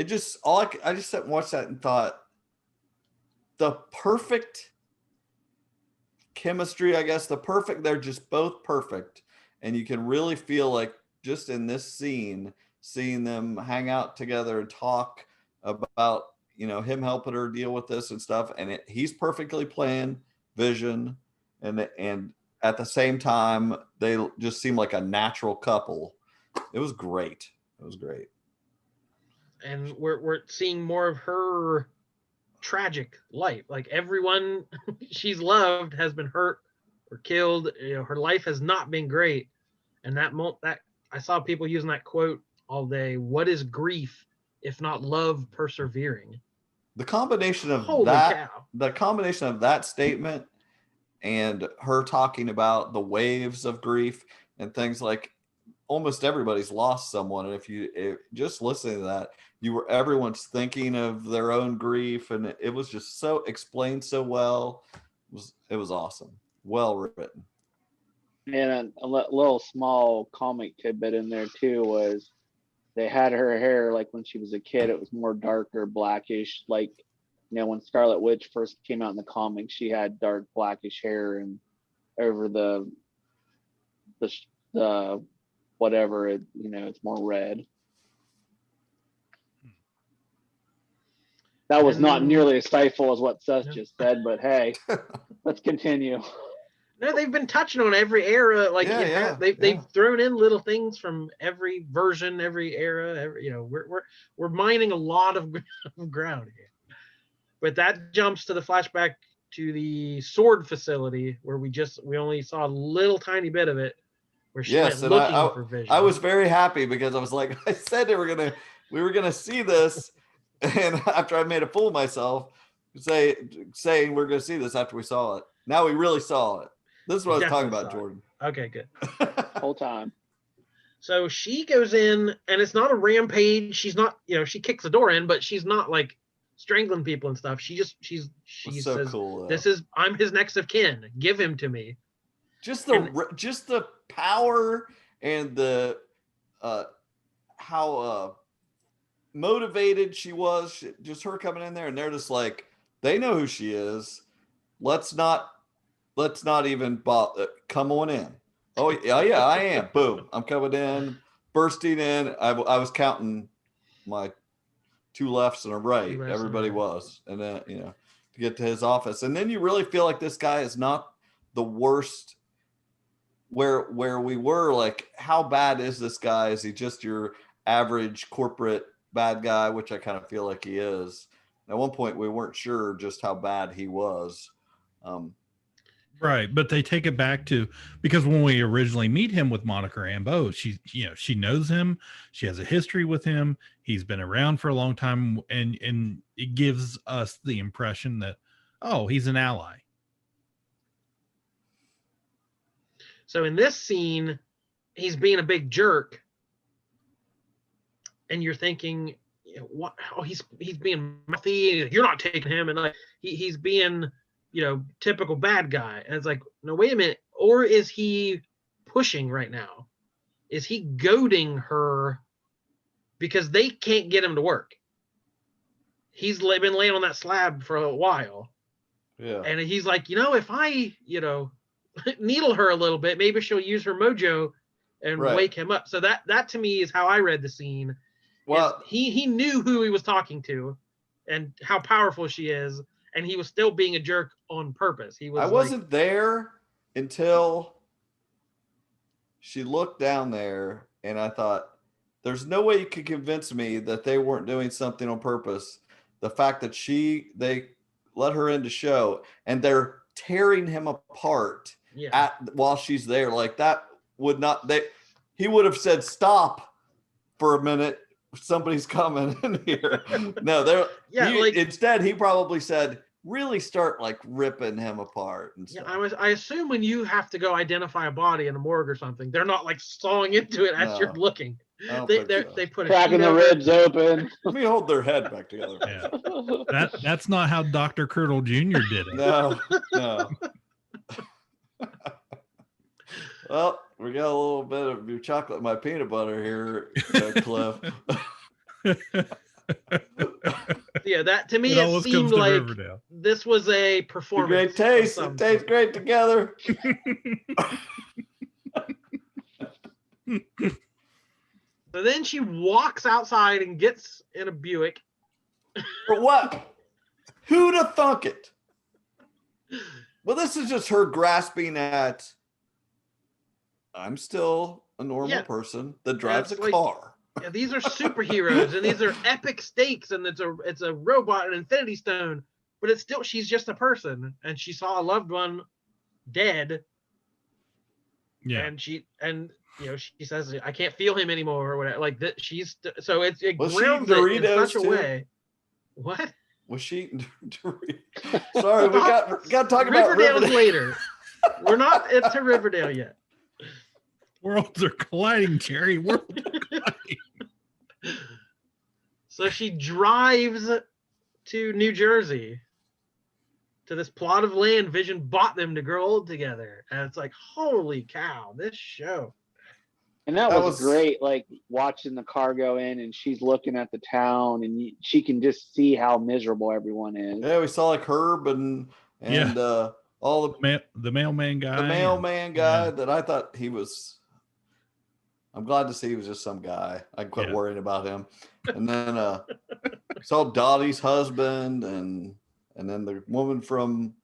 just sat and watched that and thought the perfect chemistry, I guess. They're just both perfect. And you can really feel like just in this scene, seeing them hang out together and talk about, him helping her deal with this and stuff. And he's perfectly playing Vision. And at the same time, they just seem like a natural couple. It was great. And we're seeing more of her tragic life. Like everyone she's loved has been hurt or killed. Her life has not been great. And that I saw people using that quote all day. What is grief if not love persevering? The combination of that statement and her talking about the waves of grief and things like almost everybody's lost someone. And if just listening to that, everyone's thinking of their own grief, and it was just so explained so well. It was awesome. Well written. And a little small comic tidbit in there too was they had her hair like when she was a kid, it was more darker, blackish. Like, when Scarlet Witch first came out in the comics, she had dark blackish hair, and over the whatever it's more red. That was not nearly as stifle as what Seth just said, but hey, let's continue. No, they've been touching on every era. Like they've thrown in little things from every version, every era. We're mining a lot of ground here. But that jumps to the flashback to the sword facility where we only saw a little tiny bit of it. Where she went looking for Vision. I was very happy because I was like, I said we were gonna see this, and after I made a fool of myself, saying we're gonna see this after we saw it. Now we really saw it. This is what I was talking about, Jordan. Okay, good. Whole time. So she goes in, and it's not a rampage. She's not, she kicks the door in, but she's not like strangling people and stuff. She so says, cool, I'm his next of kin. Give him to me. Just the power and the how motivated she was. Just her coming in there, and they're just like, they know who she is. Let's not even come on in. Oh yeah, I am. Boom, I'm coming in, bursting in. I was counting my 2 lefts and a right. Everybody was, and then to get to his office, and then you really feel like this guy is not the worst. Where we were like, how bad is this guy? Is he just your average corporate bad guy? Which I kind of feel like he is. At one point, we weren't sure just how bad he was. Right, but they take it back to, because when we originally meet him with Monica Rambeau, she knows him, she has a history with him, he's been around for a long time, and it gives us the impression that, oh, he's an ally. So in this scene, he's being a big jerk, and you're thinking, what? Oh, he's being mouthy. You're not taking him, and like he's being, typical bad guy. And it's like, no, wait a minute. Or is he pushing right now? Is he goading her because they can't get him to work? He's been laying on that slab for a while. Yeah. And he's like, if I, needle her a little bit, maybe she'll use her mojo and wake him up. So that to me is how I read the scene. Well, he knew who he was talking to and how powerful she is, and he was still being a jerk on purpose. I wasn't there until she looked down there, and I thought, there's no way you could convince me that they weren't doing something on purpose. The fact that they let her into show, and they're tearing him apart while she's there, like that would not. He would have said, "Stop for a minute. Somebody's coming in here." No, instead he probably said, really start like ripping him apart and stuff. I assume when you have to go identify a body in a morgue or something, they're not like sawing into it as you're looking. They put cracking the ribs open. Let me hold their head back together. Yeah. That's not how Dr. Curdle Jr. did it. No. Well, we got a little bit of your chocolate, my peanut butter here, Cliff. Yeah, that to me it seemed like this was a performance. Great taste. It tastes great together. So then she walks outside and gets in a Buick. For what? Who'd have thunk it? Well, this is just her grasping at, I'm still a normal person that drives a car. Yeah, these are superheroes, and these are epic stakes, and it's a robot, an Infinity Stone, but it's still, she's just a person, and she saw a loved one dead. Yeah, and she says, I can't feel him anymore, or whatever. Like that, so it grounds it in such a way. What? Was she eating Doritos? Sorry, we got to talk about Riverdale later. We're not into Riverdale yet. Worlds are colliding, Jerry. Worlds are colliding. So she drives to New Jersey, to this plot of land Vision bought them to grow old together. And it's like, holy cow, this show. And that was great, like watching the car go in, and she's looking at the town, and she can just see how miserable everyone is. Yeah, we saw like Herb and all the mailman guy. The mailman guy that I thought he was. I'm glad to see he was just some guy. I quit worrying about him. And then saw Dottie's husband, and then the woman from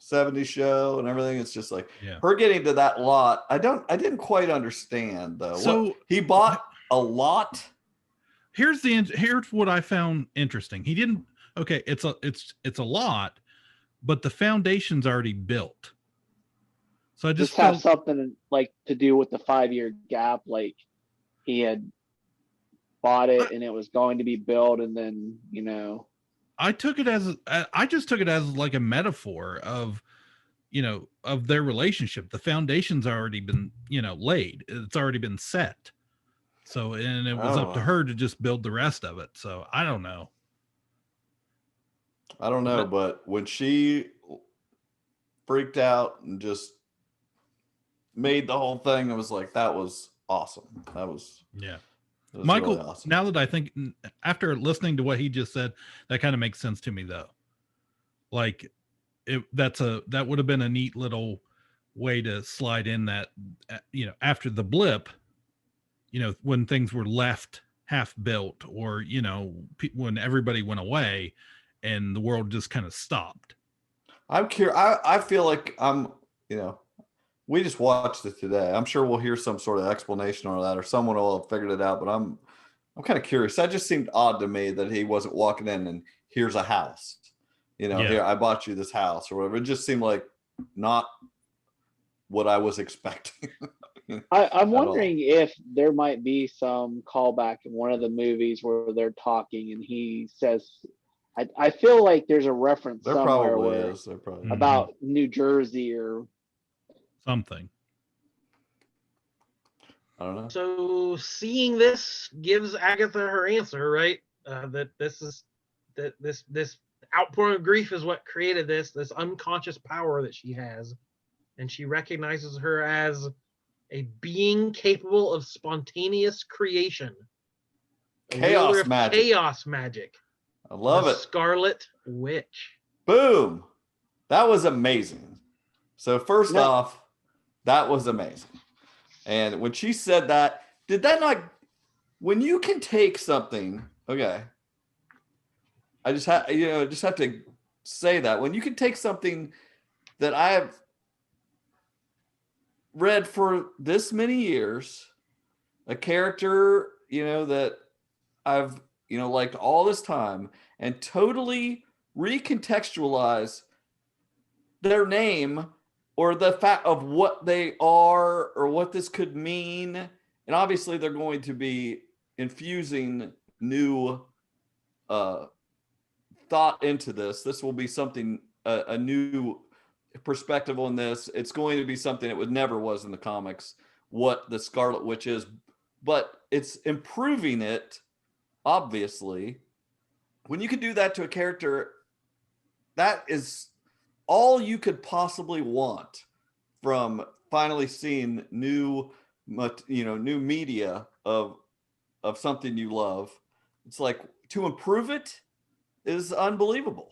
70s show and everything. It's just like her getting to that lot. I didn't quite understand though. So he bought a lot. Here's what I found interesting. He didn't. Okay, it's a lot, but the foundation's already built. So I just have something like to do with the 5-year gap. Like he had bought it and it was going to be built, and then I just took it as like a metaphor of their relationship. The foundation's already been laid. It's already been set. So and it was up to her to just build the rest of it. So I don't know. I don't know, but when she freaked out and just made the whole thing, it was like, that was awesome. That was Michael, really awesome. Now that I think, after listening to what he just said, that kind of makes sense to me though. Like that would have been a neat little way to slide in that, after the blip, when things were left half built, or, when everybody went away and the world just kind of stopped. I'm curious. I feel like we just watched it today. I'm sure we'll hear some sort of explanation on that, or someone will have figured it out, but I'm kind of curious. That just seemed odd to me that he wasn't walking in and here's a house, here, I bought you this house or whatever. It just seemed like not what I was expecting. I'm wondering if there might be some callback in one of the movies where they're talking and he says, I feel like there's a reference There somewhere probably where is. There probably about New Jersey or something. I don't know. So seeing this gives Agatha her answer, right? That this outpouring of grief is what created this unconscious power that she has, and she recognizes her as a being capable of spontaneous creation, Chaos magic. Chaos magic. I love it. Scarlet Witch. Boom. That was amazing. So first off, that was amazing. And when she said that, did that not, when you can take something, okay, I just have to say that when you can take something that I have read for this many years, a character, that I've, liked all this time, and totally recontextualize their name or the fact of what they are or what this could mean. And obviously they're going to be infusing new thought into this. This will be something, a new perspective on this. It's going to be something it never was in the comics, what the Scarlet Witch is, but it's improving it, obviously. When you can do that to a character, that is all you could possibly want from finally seeing new media of something you love. It's like, to improve it is unbelievable.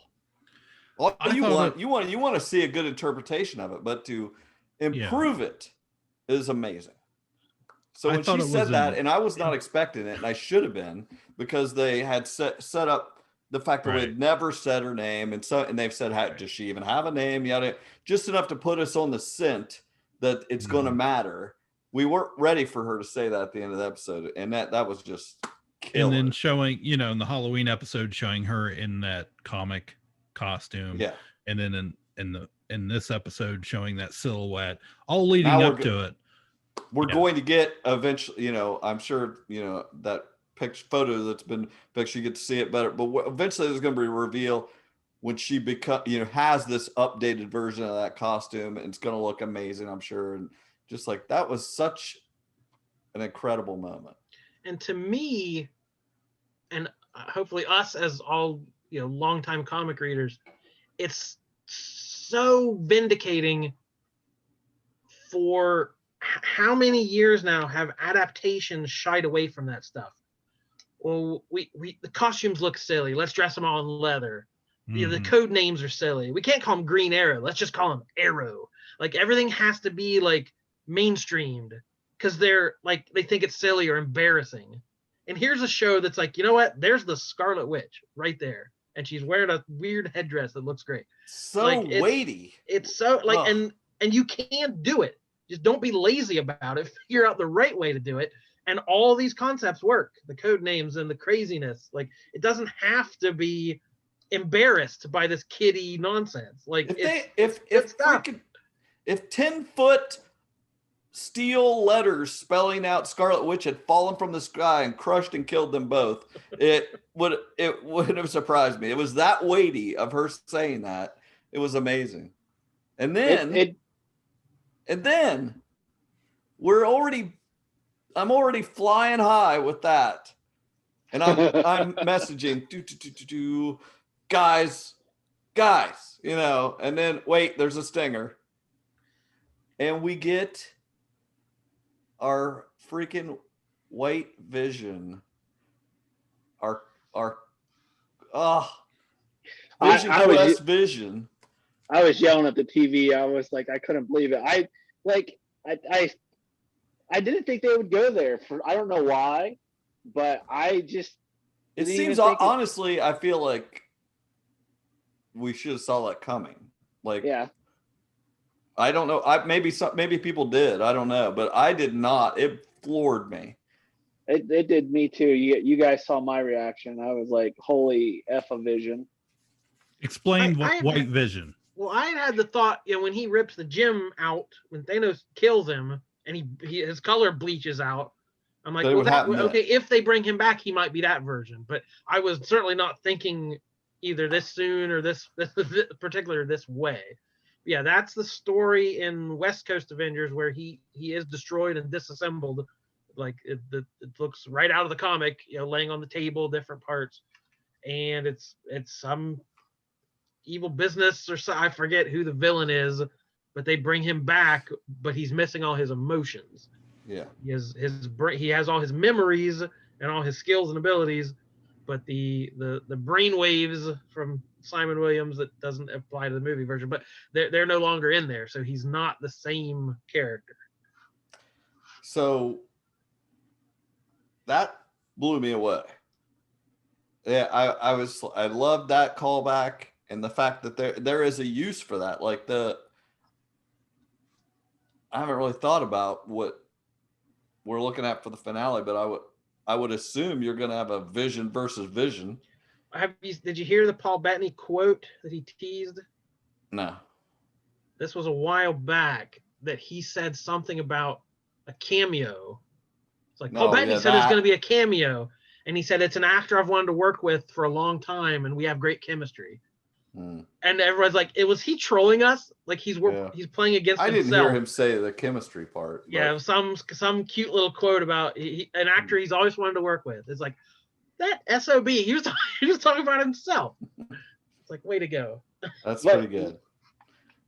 All you want to see a good interpretation of it, but to improve it is amazing. So when she said that, and I was not expecting it, and I should have been, because they had set up the fact that we had never said her name, and they've said, does she even have a name? Yada, just enough to put us on the scent that it's going to matter. We weren't ready for her to say that at the end of the episode, and that was just killer. And then showing, in the Halloween episode, showing her in that comic costume, and then in this episode showing that silhouette, all leading up to it. We're going to get eventually, I'm sure, that photo that's been pictured, you get to see it better, but eventually there's going to be a reveal when she has this updated version of that costume, and it's going to look amazing, I'm sure. And just like, that was such an incredible moment. And to me, and hopefully us as all, longtime comic readers, it's so vindicating for how many years now have adaptations shied away from that stuff. Well, the costumes look silly. Let's dress them all in leather. The code names are silly. We can't call them Green Arrow. Let's just call them Arrow. Like, everything has to be like mainstreamed because they're like, they think it's silly or embarrassing. And here's a show that's like, you know what? There's the Scarlet Witch right there, and she's wearing a weird headdress that looks great. So weighty. It's so like, and you can't do it. Just don't be lazy about it. Figure out the right way to do it. And all these concepts work. The code names and the craziness. Like, it doesn't have to be embarrassed by this kiddie nonsense. Like, if 10-foot steel letters spelling out Scarlet Witch had fallen from the sky and crushed and killed them both, it wouldn't have surprised me. It was that weighty of her saying that. It was amazing. And then I'm already flying high with that. And I'm messaging, guys, guys, you know, and then wait, there's a stinger. And we get our freaking white vision. Our Vision Quest Vision. I was yelling at the TV. I was like, I couldn't believe it. I didn't think they would go there I don't know why, but I just. It seems honestly, I feel like we should have saw that coming. Like, yeah. I don't know. Maybe people did. I don't know, but I did not. It floored me. It did me too. You guys saw my reaction. I was like, "Holy F a vision!" Explain white vision. Well, I had the thought, when he rips the gem out, when Thanos kills him, and his color bleaches out. I'm like, okay, if they bring him back, he might be that version. But I was certainly not thinking either this soon or this particular this way. Yeah, that's the story in West Coast Avengers where he is destroyed and disassembled. Like it looks right out of the comic, laying on the table, different parts, and it's some evil business or so, I forget who the villain is, but they bring him back, but he's missing all his emotions. Yeah, he has all his memories and all his skills and abilities, but the brain waves from Simon Williams that doesn't apply to the movie version, but they're no longer in there, so he's not the same character. So that blew me away. Yeah, I loved that callback and the fact that there is a use for that. Like I haven't really thought about what we're looking at for the finale, but I would assume you're going to have a Vision versus Vision. Did you hear the Paul Bettany quote that he teased? No. This was a while back that he said something about a cameo. It's like Paul Bettany said it's going to be a cameo, and he said it's an actor I've wanted to work with for a long time, and we have great chemistry. And everyone's like, was he trolling us? Like he's playing against himself. I didn't hear him say the chemistry part. Yeah, some cute little quote about an actor he's always wanted to work with. It's like that SOB. He was talking about himself. It's like, way to go. That's pretty good.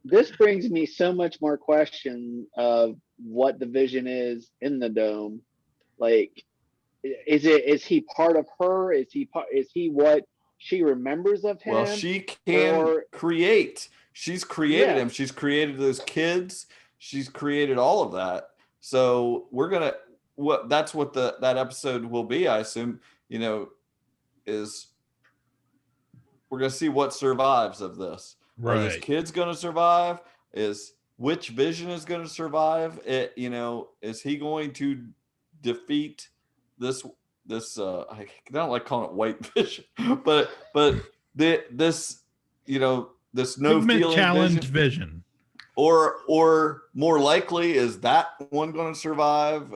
This brings me so much more question of what the Vision is in the dome. Like, is he part of her? Is he what she remembers of him? Well, she can create. She's created him. She's created those kids. She's created all of that. So that's what that episode will be, I assume, is we're going to see what survives of this. Right. Are these kids going to survive? Which Vision is going to survive? Is he going to defeat this I don't like calling it white vision, but this no feeling challenge vision. Or more likely is that one going to survive,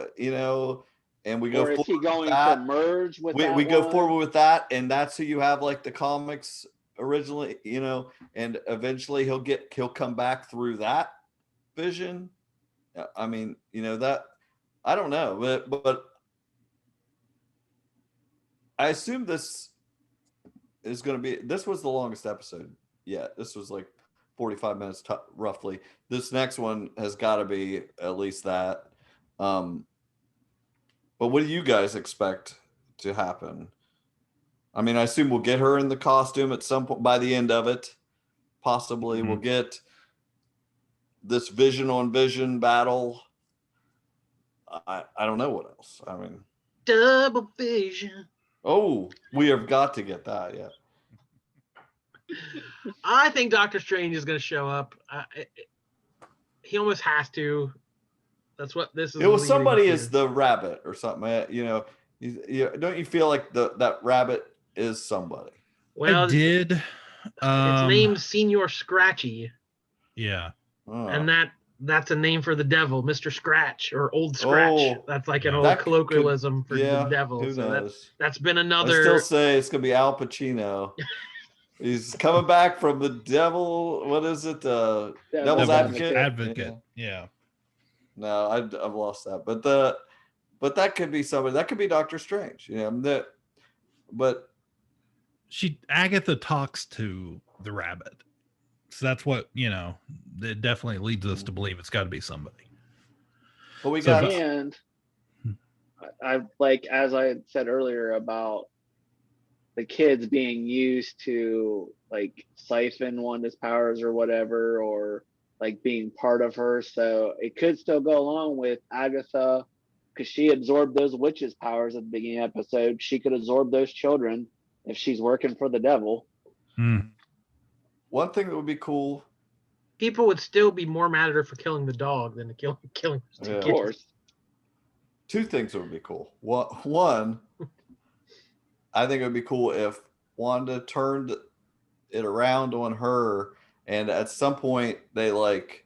and we go forward. Is he going to merge with we go forward with that, and that's who you have like the comics originally, and eventually he'll come back through that Vision. I mean, that I don't know, but I assume this is going to be. This was the longest episode yet. This was like 45 minutes roughly. This next one has got to be at least that. But what do you guys expect to happen? I mean, I assume we'll get her in the costume at some point by the end of it. Possibly we'll get this Vision on Vision battle. I don't know what else. I mean, double vision. Oh, we have got to get that. Yeah. I think Doctor Strange is going to show up. He almost has to. That's what this is. It was somebody as the rabbit or something. Don't you feel like that rabbit is somebody? Well, I did. It's named Senior Scratchy. Yeah. Oh. And that's a name for the devil, Mr. Scratch or Old Scratch. Oh, that's like an old colloquialism for the devil. Who knows? That's been another. I still say it's gonna be Al Pacino. He's coming back from the devil. What is it? Devil's Advocate. Yeah. No, I've lost that. But that could be somebody. That could be Doctor Strange. But Agatha talks to the rabbit. So that's what, it definitely leads us to believe it's got to be somebody. But we So got And I like, as I had said earlier about the kids being used to like siphon Wanda's powers or whatever, or like being part of her. So it could still go along with Agatha, because she absorbed those witches' powers at the beginning of the episode. She could absorb those children if she's working for the devil. one thing that would be cool. People would still be more mad at her for killing the dog than killing the Yeah. Of kids. course. Two things that would be cool. One, I think it would be cool if Wanda turned it around on her, and at some point they like,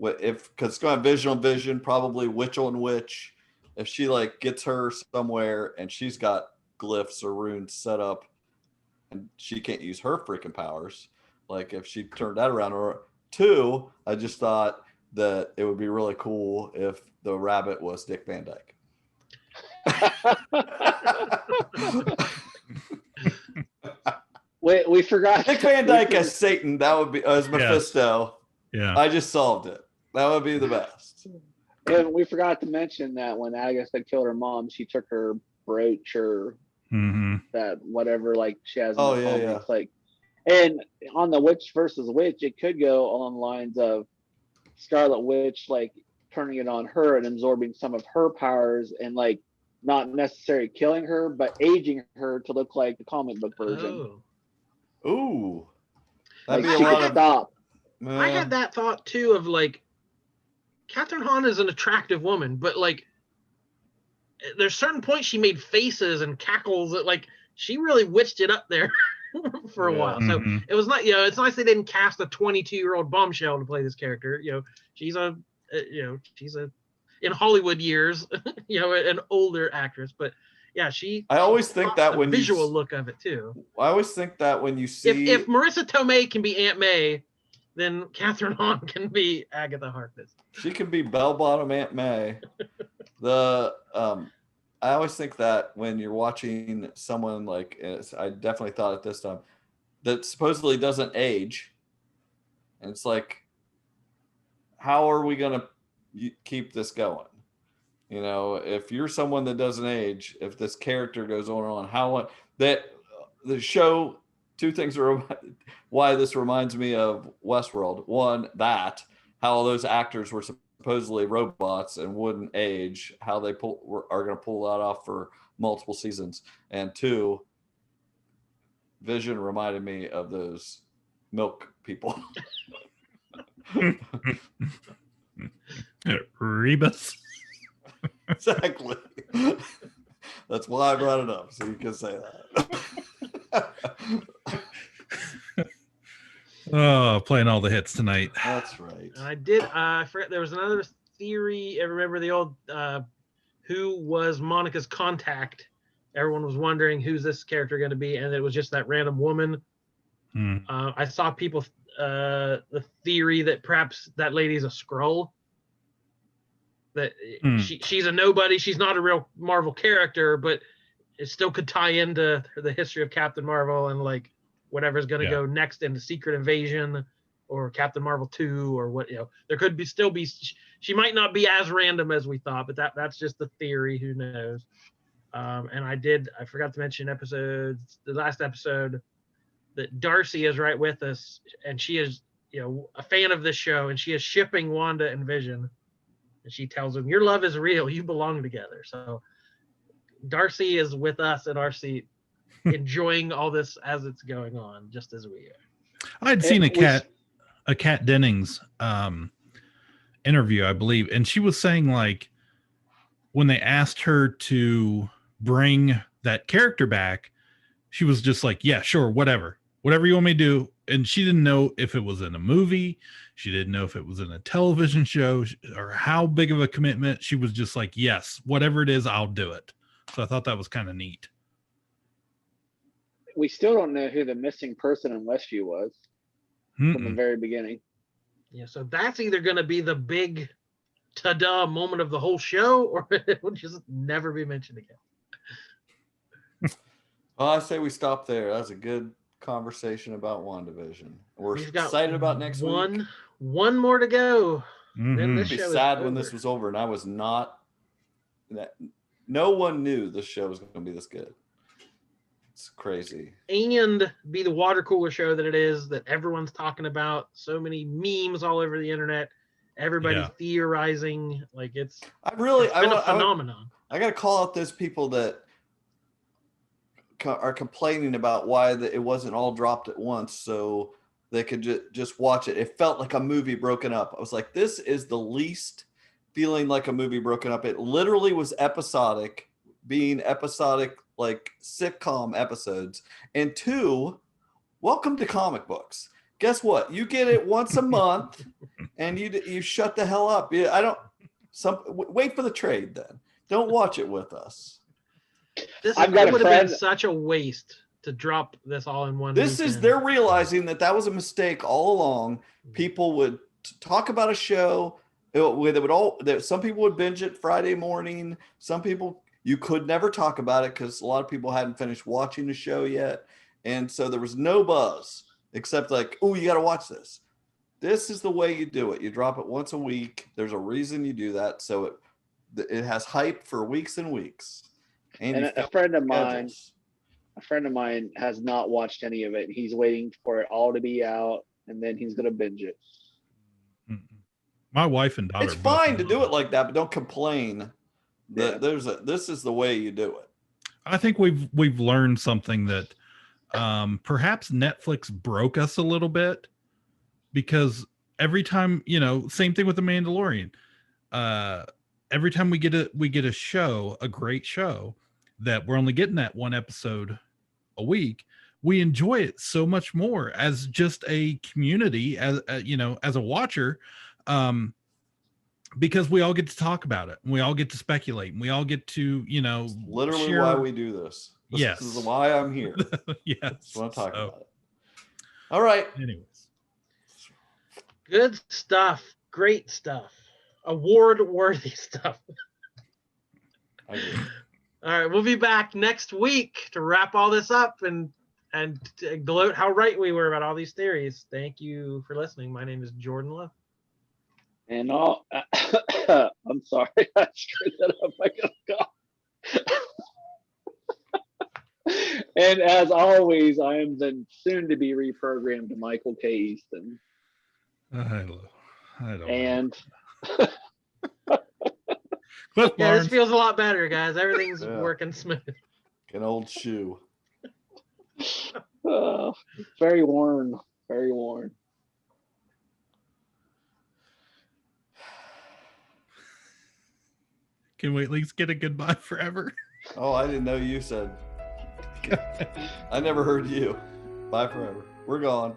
because it's going to have vision on vision, probably witch on witch. If she like gets her somewhere and she's got glyphs or runes set up, and she can't use her freaking powers, like if she turned that around. Or two, I just thought that it would be really cool if the rabbit was Dick Van Dyke. We forgot Dick Van Dyke as Satan. That would be as Mephisto. Yeah. I just solved it. That would be the best. And we forgot to mention that when Agatha killed her mom, she took her brooch or that whatever, like she has. Oh yeah, yeah. It's like, and on the witch versus witch, it could go along the lines of Scarlet Witch like turning it on her and absorbing some of her powers, and like not necessarily killing her, but aging her to look like the comic book version. Oh. Ooh, Like that'd she be a lot could of. stop. I had that thought too of like, Catherine Hahn is an attractive woman, but like there's certain points she made faces and cackles that like she really witched it up there for a while. So it was not, it's nice they didn't cast a 22-year-old bombshell to play this character. She's in Hollywood years, an older actress, but yeah, I always think that when visual look of it too. I always think that when you see if Marissa Tomei can be Aunt May, then Catherine Hahn can be Agatha Harkness. she can be bell-bottom Aunt May. I always think that when you're watching someone like, I definitely thought it this time, that supposedly doesn't age, and it's like, how are we going to keep this going? If you're someone that doesn't age, if this character goes on, how that the show. Two things are why this reminds me of Westworld. One, that how those actors were supposedly robots and wouldn't age, how they are going to pull that off for multiple seasons. And two, Vision reminded me of those milk people. Rebus. Exactly. That's why I brought it up, so you can say that. Oh, playing all the hits tonight. That's right. I forget, there was another theory. I remember the old who was Monica's contact. Everyone was wondering who's this character going to be, and it was just that random woman. I saw people the theory that perhaps that lady's a Skrull. That she's a nobody. She's not a real Marvel character, but it still could tie into the history of Captain Marvel and like whatever's going to go next into Secret Invasion or Captain Marvel 2 or what, there could be still be, she might not be as random as we thought, but that's just the theory. Who knows? And I forgot to mention the last episode, that Darcy is right with us, and she is, a fan of this show, and she is shipping Wanda and Vision. And she tells him, your love is real. You belong together. So Darcy is with us in our seat, enjoying all this as it's going on, just as we are. I'd seen a Kat Dennings interview, I believe, and she was saying like when they asked her to bring that character back, she was just like, yeah, sure, whatever you want me to do. And she didn't know if it was in a movie. She didn't know if it was in a television show or how big of a commitment. She was just like, yes, whatever it is, I'll do it. So I thought that was kind of neat. We still don't know who the missing person in Westview was from the very beginning. Yeah, so that's either going to be the big ta-da moment of the whole show, or it will just never be mentioned again. Well, I say we stop there. That's a good conversation about WandaVision. We're We've got excited about next week. One more to go. Mhm. Then this I'd be show sad is when over. this was over, and I was not. That no one knew this show was going to be this good. It's crazy. And be the water cooler show that it is, that everyone's talking about. So many memes all over the internet. Everybody's theorizing. Like it's been a phenomenon. I got to call out those people that are complaining about why it wasn't all dropped at once, so they could just watch it. It felt like a movie broken up. I was like, this is the least feeling like a movie broken up. It literally was episodic, being episodic like sitcom episodes. And 2, welcome to comic books. Guess what? You get it once a month, and you shut the hell up. Wait for the trade then. Don't watch it with us. This would have been such a waste to drop this all in one. They're realizing that was a mistake all along. People would talk about a show. Some people would binge it Friday morning. Some people, you could never talk about it because a lot of people hadn't finished watching the show yet. And so there was no buzz except like, oh, you got to watch this. This is the way you do it. You drop it once a week. There's a reason you do that. So it has hype for weeks and weeks. And a friend of mine has not watched any of it. He's waiting for it all to be out, and then he's going to binge it. My wife and daughter. It's fine to do it like that, but don't complain. This is the way you do it. I think we've learned something that perhaps Netflix broke us a little bit, because every time, same thing with The Mandalorian. Every time we get a show, a great show, that we're only getting that one episode a week, we enjoy it so much more as just a community, as a watcher, because we all get to talk about it, and we all get to speculate, and we all get to, It's literally why we do this. Yes. This is why I'm here. Yes. That's what I'm talking about. All right. Anyways. Good stuff. Great stuff. Award-worthy stuff. I agree. All right, we'll be back next week to wrap all this up and gloat how right we were about all these theories. Thank you for listening. My name is Jordan Love. And I'm sorry, I screwed that up. I gotta go. And as always, I am the soon-to-be reprogrammed Michael K. Easton. I don't. And. Yeah, this feels a lot better, guys. Everything's working smooth. An old shoe. Very worn. Very worn. Can we at least get a goodbye forever? Oh, I didn't know you said. I never heard you. Bye forever. We're gone.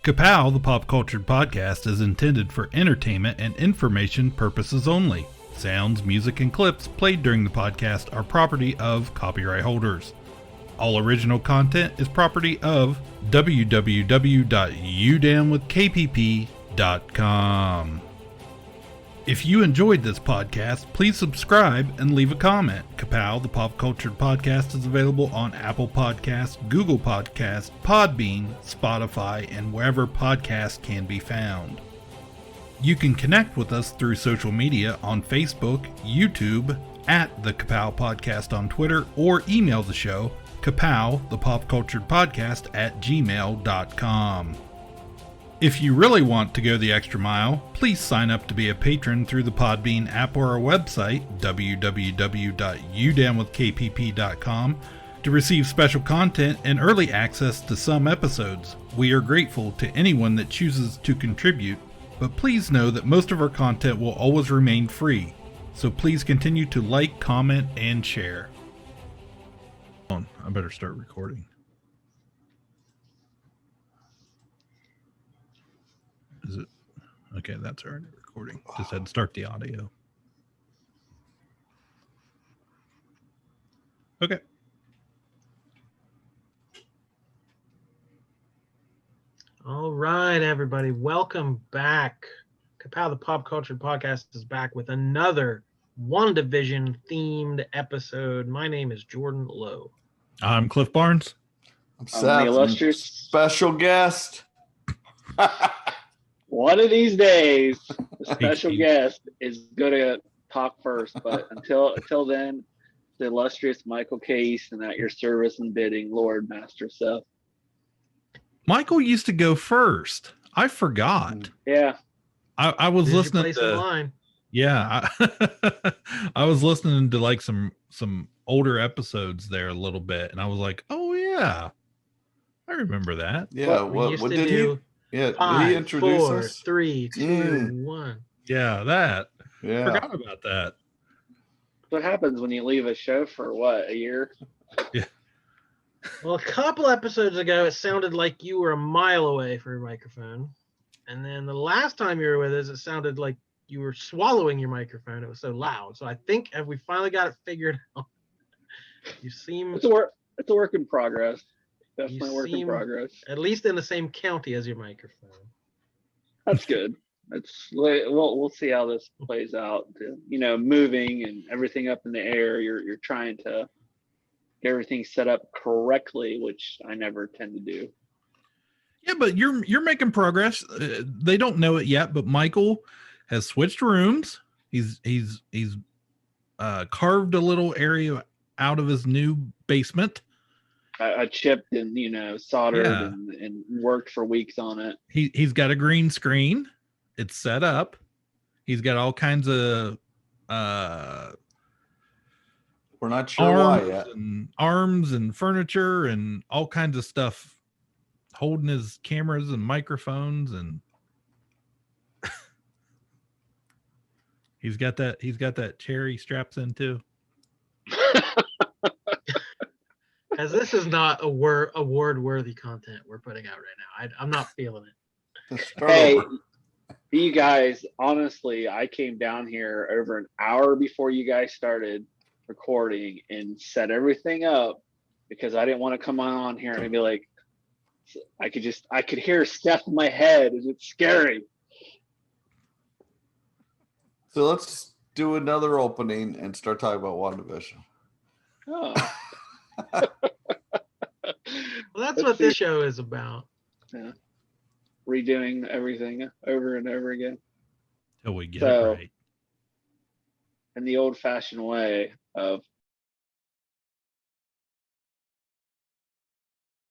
Ka-Pow, the pop cultured podcast, is intended for entertainment and information purposes only. Sounds, music, and clips played during the podcast are property of copyright holders. All original content is property of www.udownwithkpp.com. If you enjoyed this podcast, please subscribe and leave a comment. Ka-Pow, the pop cultured podcast, is available on Apple Podcasts, Google Podcasts, Podbean, Spotify, and wherever podcasts can be found. You can connect with us through social media on Facebook, YouTube, at the Ka-Pow Podcast on Twitter, or email the show, Ka-Pow, the pop cultured podcast, @gmail.com. If you really want to go the extra mile, please sign up to be a patron through the Podbean app or our website, www.udownwithkpp.com, to receive special content and early access to some episodes. We are grateful to anyone that chooses to contribute, but please know that most of our content will always remain free, so please continue to like, comment, and share. I better start recording. Is it? Okay, that's already recording. Just had to start the audio. Okay. All right, everybody. Welcome back. Ka-Pow, the Pop Culture Podcast, is back with another Wandavision themed episode. My name is Jordan Lowe. I'm Cliff Barnes. I'm the Seth, illustrious special guest. One of these days, the He- special guest is gonna talk first. But until then, the illustrious Michael Case, and at your service and bidding, Lord Master Seth. Michael used to go first. I forgot. Yeah, I was Here's your listening place in to line. yeah. I was listening to like some older episodes there a little bit, and I was like, oh yeah, I remember that. Yeah, We what used to did do he? Yeah, did he 5, introduce 4, us? 3, 2, 1. Yeah, that. Yeah, Forgot about that. what happens when you leave a show for what, a year? Well, a couple episodes ago, it sounded like you were a mile away from your microphone. And then the last time you were with us, it sounded like you were swallowing your microphone. It was so loud. So I think we finally got it figured out. You seem It's a work in progress. Definitely a work in seem- progress. at least in the same county as your microphone. That's good. We'll see how this plays out. You know, moving and everything up in the air. You're trying to get everything set up correctly, which I never tend to do. Yeah, but you're making progress. They don't know it yet, but Michael has switched rooms. He's carved a little area out of his new basement. I chipped and soldered Yeah. and worked for weeks on it. He's got a green screen. It's set up. He's got all kinds of we're not sure why arms yet. and arms and furniture and all kinds of stuff holding his cameras and microphones, and he's got that cherry straps in too. As this is not award-worthy content we're putting out right now. I'm not feeling it. Start Hey, over. you guys, honestly, I came down here over an hour before you guys started recording and set everything up because I didn't want to come on here and be like, I could hear Steph in my head. It's scary. So let's do another opening and start talking about Wandavision. Oh. Well, that's Let's what see. this show is about. Redoing everything over and over again Till we get So- it right. in the old-fashioned way of